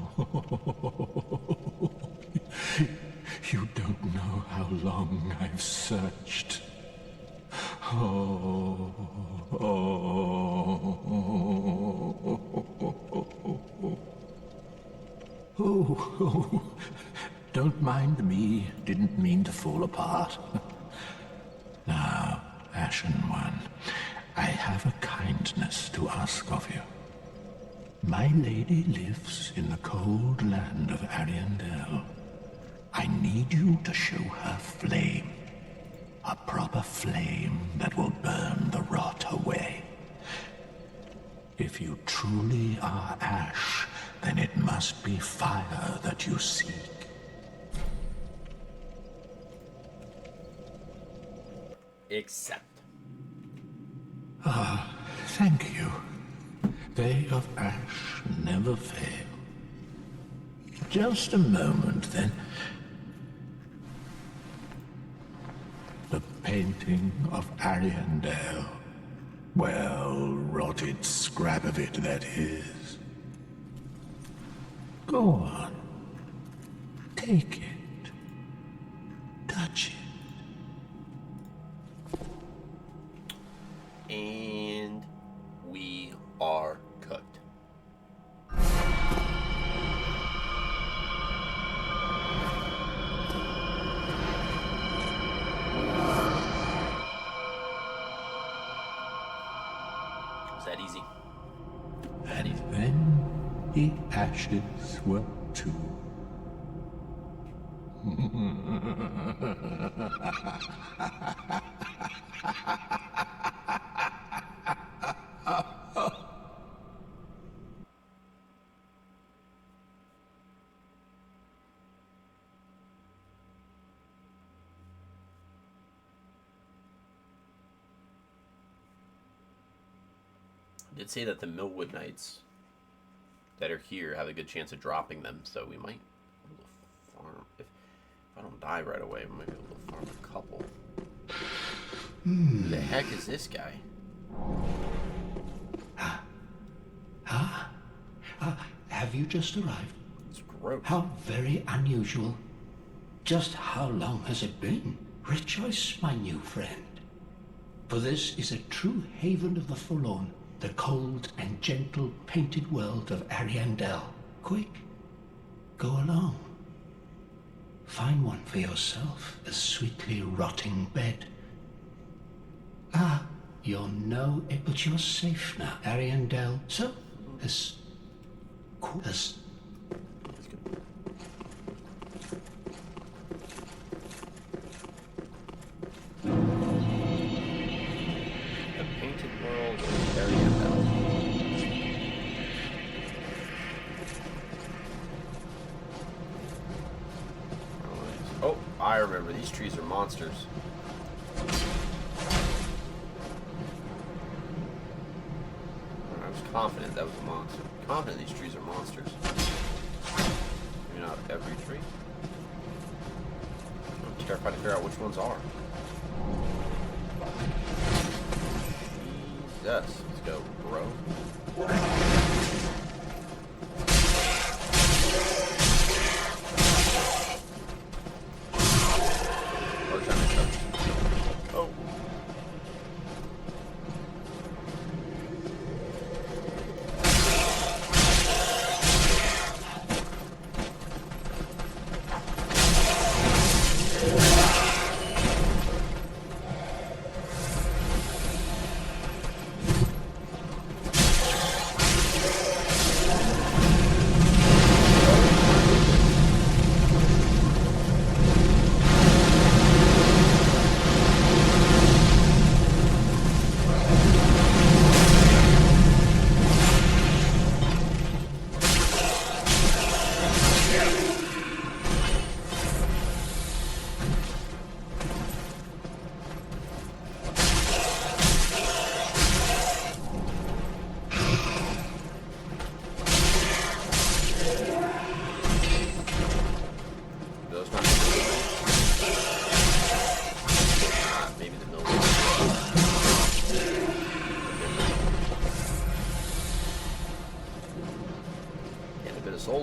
you don't know how long I've searched. Oh. Don't mind me. Didn't mean to fall apart. Now, Ashen One, I have a kindness to ask of you. My lady lives in the cold land of Ariandel. I need you to show her flame. A proper flame that will burn the rot away. If you truly are ash, then it must be fire that you seek. Accept. Thank you. They of ash never fail. Just a moment, then. The painting of Ariandel. Well, rotted scrap of it, that is. Go on. Take it. Touch it. And we are cooked. Was that easy? That easy. Then the ashes were too. Did say that the Millwood Knights that are here have a good chance of dropping them, so we might be able to farm. If I don't die right away, we might be able to farm a couple. Who the heck is this guy? Have you just arrived? It's gross. How very unusual. Just how long has it been? Rejoice, my new friend. For this is a true haven of the forlorn, the cold and gentle painted world of Ariandel. Quick, go along. Find one for yourself, a sweetly rotting bed. You're but you're safe now, Ariandel. So, as The painted world of Ariandel. Oh, I remember. These trees are monsters. I was confident that was a monster. Confident these trees are monsters. Maybe not every tree. I'm terrified to figure out which ones are. Jesus. Let's go, bro. Oh.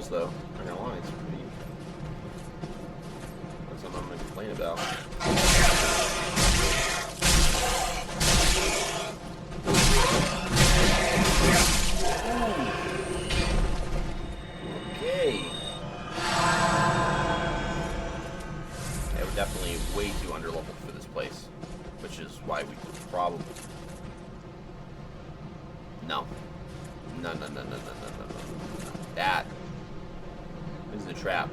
rules, though. I'm not gonna lie, it's pretty... That's something I'm gonna complain about. Okay. Yeah, we're definitely way too underleveled for this place, which is why we probably... No. No. That is the trap.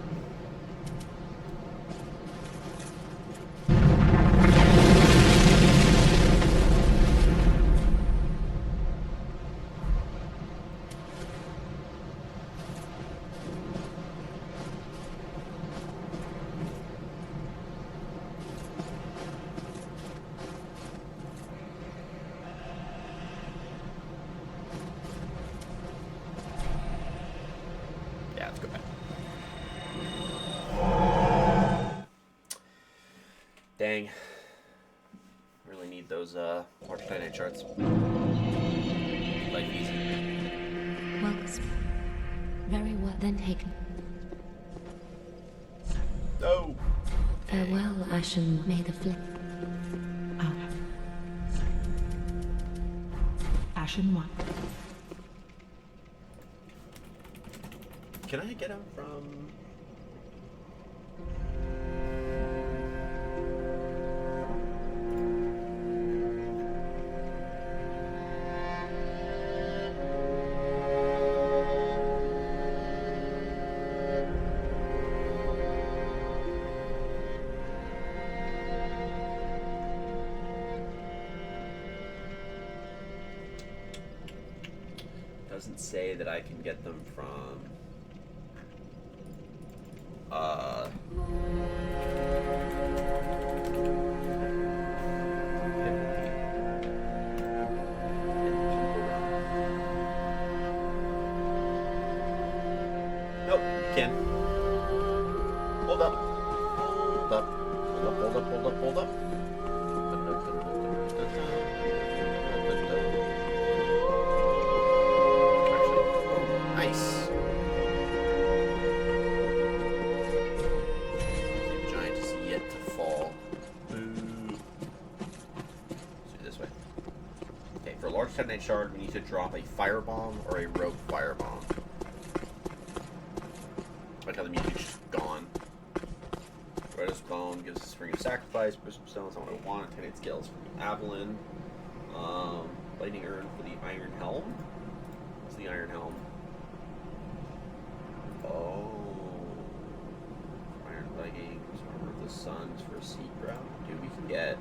Yeah, let's go back. Dang. Really need those large Titanite charts. Like easy. Welcome. Very well then taken. No! Farewell, Ashen. May the flame. Ashen 1. Can I get him from... Doesn't say that I can get them from... Nope, you can. Hold up. Hold up. Hold up. Actually, oh, nice. The giant is yet to fall. Boo. Let's do this way. Okay, for a large Titanite shard, we need to drop a firebomb or a rogue firebomb. Like how the music's just gone. Redis Bone gives us Spring of Sacrifice, Prism Stones, I want 10 scales from Avalon. Lightning Urn for the Iron Helm. What's the Iron Helm? Oh. Iron Leggings, Armor of the Suns for a Seed Brow. Dude, we can get.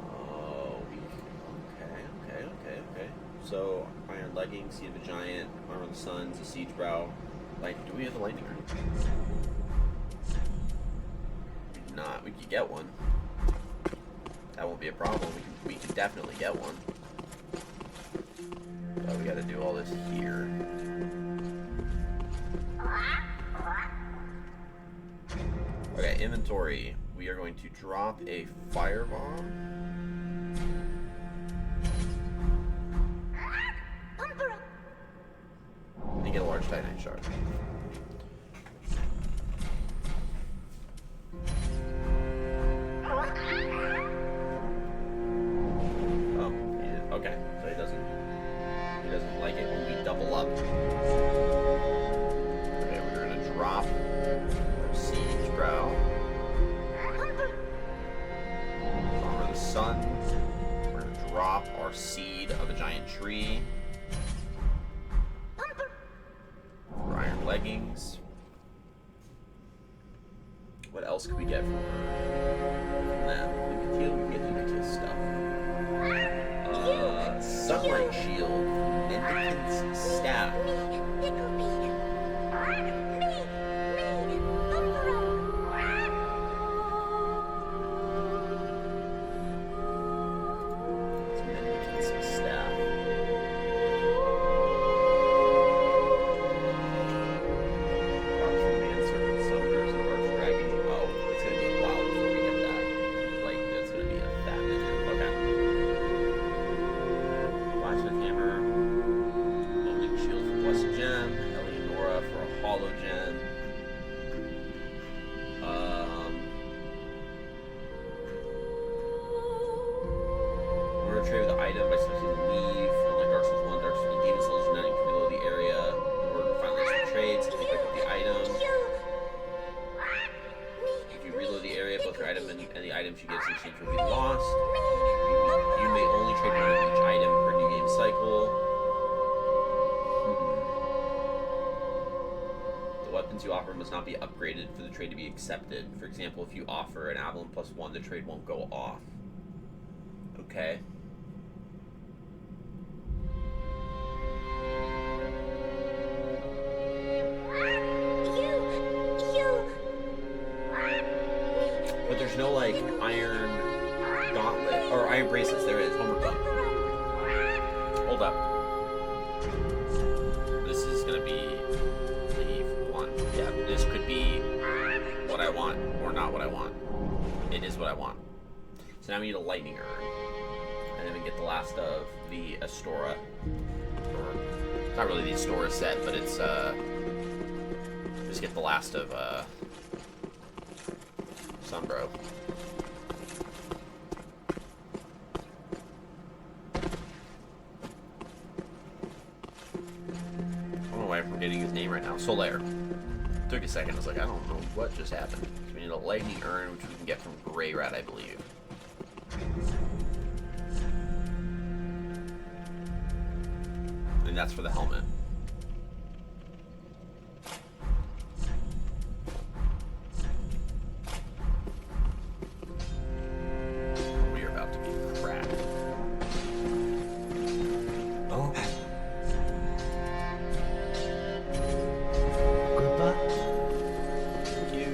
Oh, okay. So, Iron Leggings, Seed of a Giant, Armor of the Suns, a Siege Brow. Like, do we have a Lightning Urn? We do not. We could get one. That won't be a problem. We can definitely get one. But we gotta do all this here. Okay, inventory. We are going to drop a firebomb. And get a large Titanite shard. Okay, so he doesn't like it when we double up. Okay, we're gonna drop our Siege Brow. Armor of the Sun. We're gonna drop our Seed of a Giant Tree. For Iron Leggings. What else could we get from her? From them? Lucatiel, we can get Lucatiel stuff. Sunlight Shield, Mendicant's Staff. It's Mendicant's Staff. Archman, Serpent Summoners, and Archdragon. Oh, it's gonna be a while before we get that. Like, that's gonna be a fat minute. Okay. Blacksmith Hammer, Loading Shield for Blessed Gem, and the items you get in exchange will be lost. You may only trade one of each item per new game cycle. The weapons you offer must not be upgraded for the trade to be accepted. For example, if you offer an Avalon +1, the trade won't go off. Okay. But there's no, like, iron gauntlet, or iron bracelets. There it is, Homer Bump. Hold up. This is gonna be the one. Yeah, this could be what I want, or not what I want. It is what I want. So now we need a lightning urn. And then we get the last of the Astora. Or, it's not really the Astora set, but it's, just get the last of, Sunbro. I don't know why I'm forgetting his name right now. Solaire. Took a second. I was like, I don't know what just happened. So we need a lightning urn, which we can get from Greyrat, I believe. And that's for the helmet. We are about to be cracked. Oh. Goodbye. Thank you.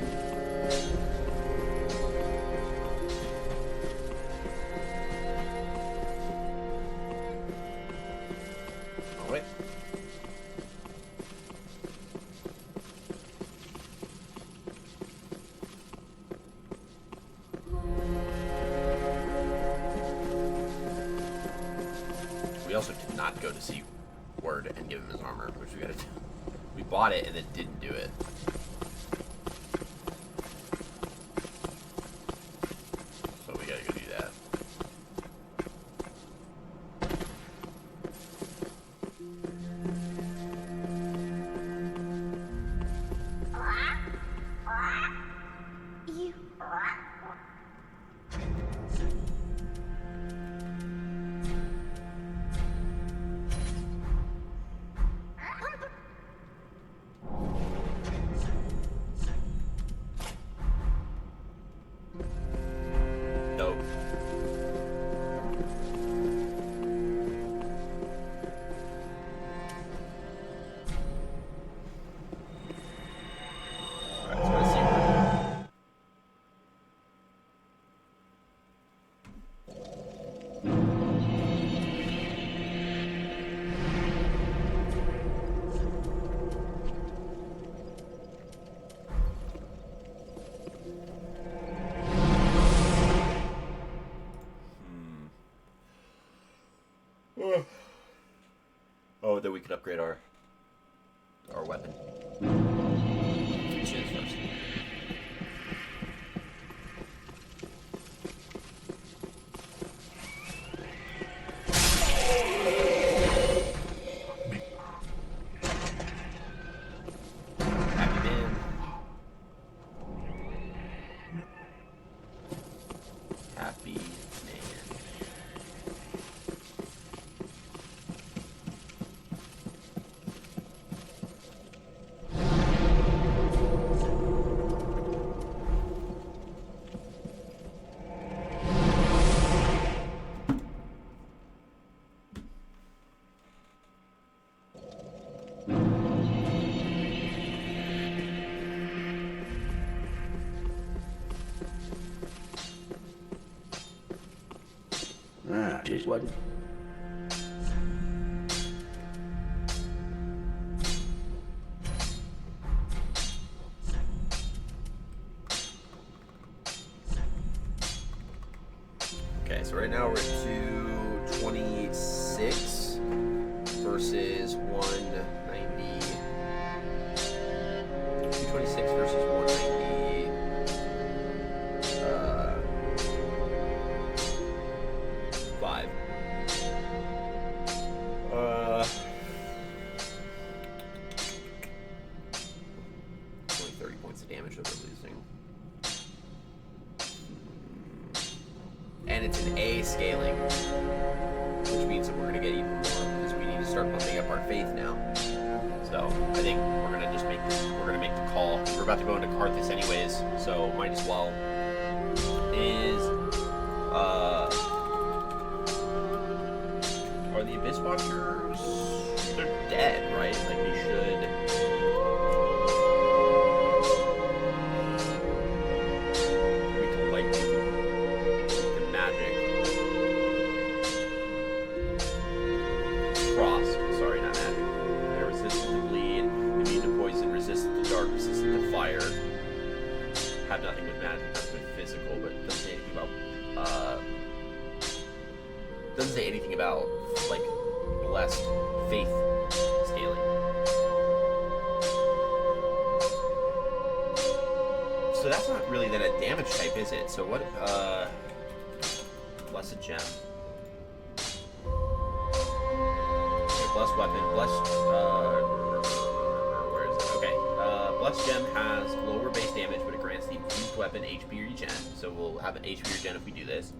Oh, wait. We also did not go to see Word and give him his armor, which we gotta do. We bought it and then didn't do it. So we gotta go do that. Nope. Alright, so let's see where. Oh, then we could upgrade our weapon. Let's do this first. Happy man. Happy man. Just one. Okay, so right now we're at 226 versus 190. 226 versus 190. 5. 20, 30 points of damage that we're losing. and it's an A scaling, which means that we're gonna get even more because we need to start bumping up our faith now. So I think we're gonna just make the call. We're about to go into Karthus anyways, so might as well. Are the Abyss Watchers? They're dead, right? Like we should. We can lightning. We can magic. Frost. Sorry, not magic. They're resistant to bleed, immune to poison, resistant to dark, resistant to fire. Have nothing with magic, nothing with physical, but doesn't say anything about like blessed faith scaling. So that's not really then a damage type, is it? So what blessed gem. Okay, blessed weapon, blessed where is it? Okay. Blessed gem has lower base damage, but it grants the infused weapon HP regen. So we'll have an HP regen if we do this.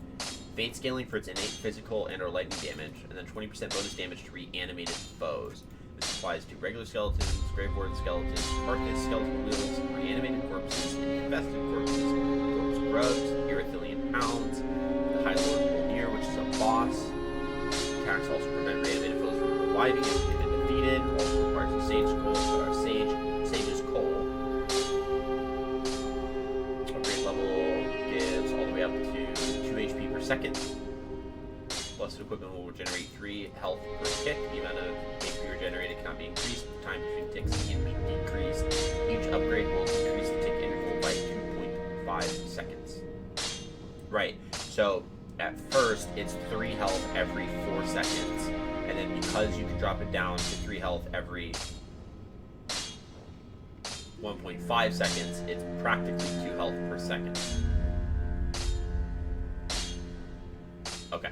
Fate scaling for its innate physical and or lightning damage, and then 20% bonus damage to reanimated foes. This applies to regular skeletons, Gravewarden skeletons, Karthus skeleton wheels, reanimated corpses, infested corpses, corpse grubs, Irithilian hounds, the High Lord Volnir, which is a boss. Attacks also prevent reanimated foes from reviving if they've been defeated. Also requires a Sage's Coal. Upgrade level gives all the way up to 2 HP per second. Blessed equipment will regenerate 3 health per tick. The amount of HP regenerated cannot be increased. The time between ticks can be decreased. Each upgrade will decrease the tick interval by 2.5 seconds. Right, so at first it's 3 health every 4 seconds. And then because you can drop it down to 3 health every 1.5 seconds, it's practically 2 health per second. Okay.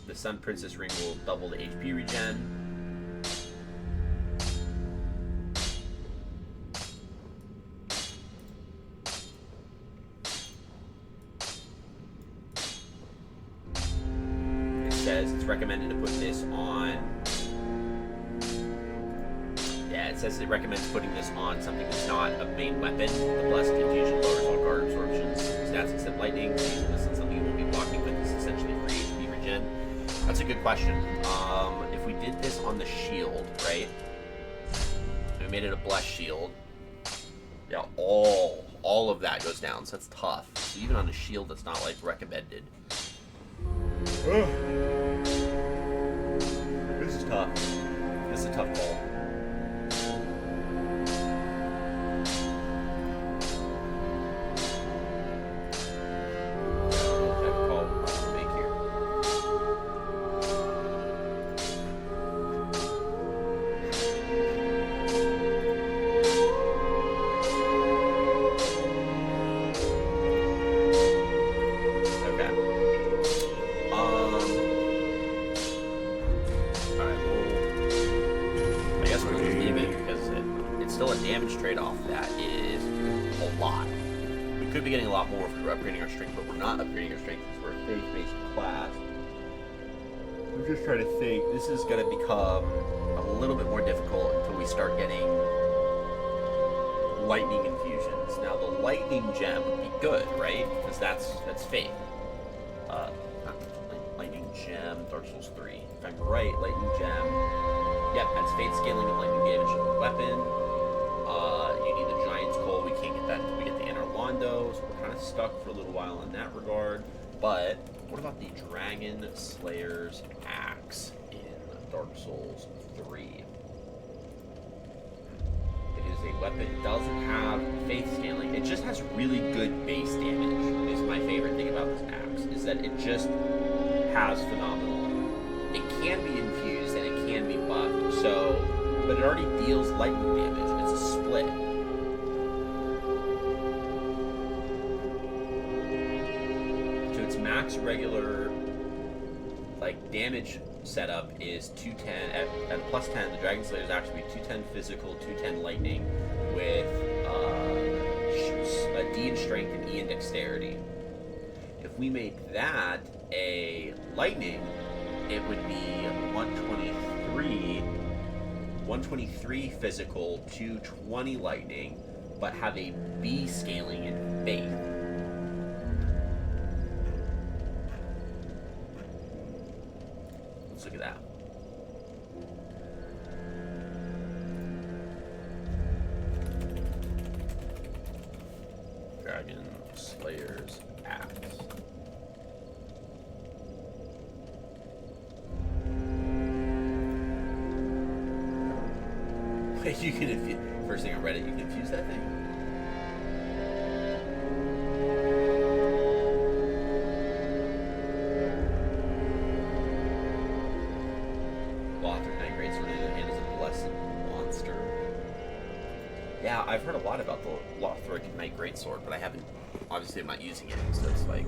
The Sun Princess ring will double the HP regen. It says it's recommended to put this on. Yeah, it says it recommends putting this on something that's not a main weapon. The Blessed Infusion lowers all guard absorptions, stats except lightning. Using this on something you won't be blocking with is essentially free HP regen. That's a good question. If we did this on the shield, right? We made it a blessed shield. Yeah, all of that goes down, so that's tough. So even on a shield, that's not like recommended. This is tough. This is a tough call. This is going to become a little bit more difficult until we start getting lightning infusions. Now the lightning gem would be good, right? Because that's faith. Lightning gem, Dark Souls 3. If I'm right, lightning gem. Yep, that's faith scaling and lightning damage of the weapon. You need the Giant's Coal. We can't get that until we get the Inner Londo, so we're kind of stuck for a little while in that regard. But what about the Dragon Slayer's Axe in Dark Souls 3? It is a weapon. It doesn't have faith scaling. It just has really good base damage. Is my favorite thing about this axe, is that it just has phenomenal. It can be infused and it can be buffed, so, but it already deals lightning damage. It's a split. Max regular like damage setup is 210 at plus 10. The Dragon Slayer is actually 210 physical, 210 lightning with a D in strength and E in dexterity. If if we made that a lightning, it would be 123 physical, 220 lightning, but have a B scaling in faith. Let's look at that. Dragon Slayer's Axe. Wait, you can first thing I read it, you confuse that thing? Lothric Knight Greatsword in the hand is a blessed monster. Yeah, I've heard a lot about the Lothric Knight Greatsword, but I haven't. Obviously, I'm not using it, so it's like.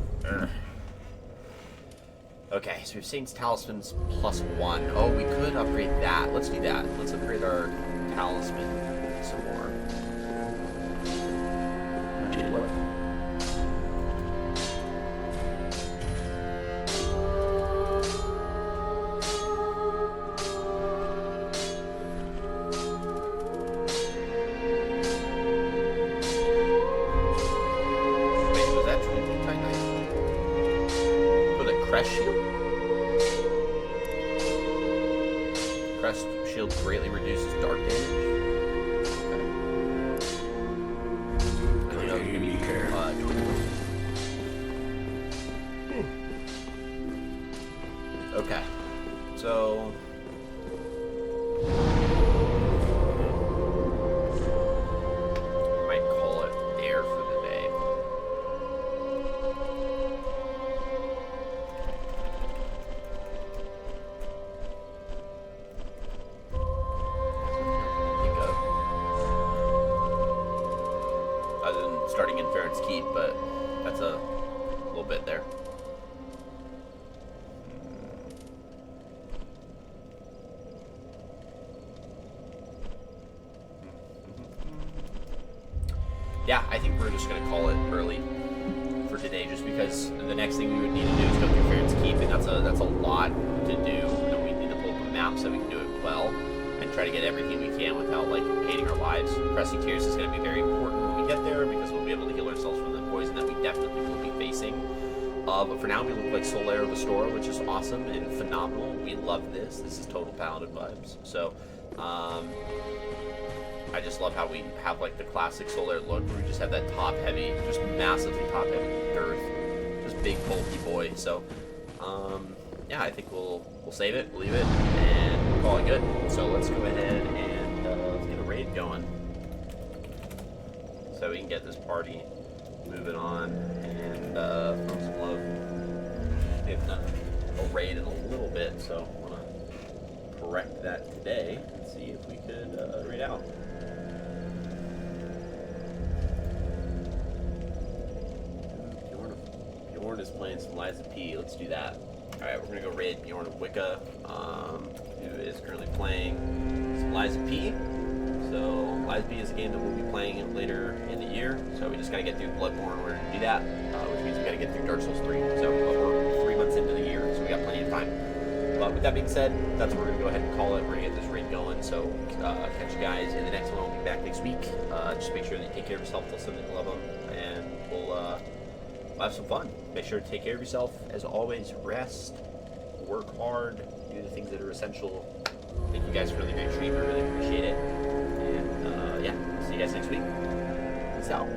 Okay, so we have Saint's Talisman's +1. Oh, we could upgrade that. Let's do that. Let's upgrade our Talisman some more. Wait, was that Twinkling Titanite? With a Crest Shield? Crest Shield greatly reduces dark damage. Okay, so might call it there for the day. Think of other than starting in Farron's Keep, but that's a little bit there. Yeah, I think we're just going to call it early for today, just because the next thing we would need to do is go through Farron's Keep, and that's a lot to do, and we need to pull up a map so we can do it well, and try to get everything we can without, like, hating our lives. Pressing Tears is going to be very important when we get there, because we'll be able to heal ourselves from the poison that we definitely will be facing. But for now, we look like Solaire Restorer, which is awesome and phenomenal. We love this. This is total Paladin vibes. So, I just love how we have like the classic Solaire look, where we just have that top heavy, just massively top heavy girth, just big bulky boy. So, yeah, I think we'll save it, leave it, and call it good. So let's go ahead and let's get a raid going, so we can get this party moving on and throw some love. We have done a raid in a little bit, so I want to correct that today and see if we could raid out. Bjorn is playing some Liza P. Let's do that. Alright, we're going to go raid Bjorn of Wicca, who is currently playing some Liza P. So, Liza P is a game that we'll be playing later in the year, so we just got to get through Bloodborne in order to do that, which means we got to get through Dark Souls 3. So, but we're 3 months into the year, so we got plenty of time. But with that being said, that's what we're going to go ahead and call it. We're going to get this raid going, so catch you guys in the next one. I'll be back next week. Just make sure that you take care of yourself, tell something to love them, and we'll have some fun. Make sure to take care of yourself. As always, rest, work hard, do the things that are essential. Thank you guys for the great stream. I really appreciate it. And yeah, see you guys next week. Peace out.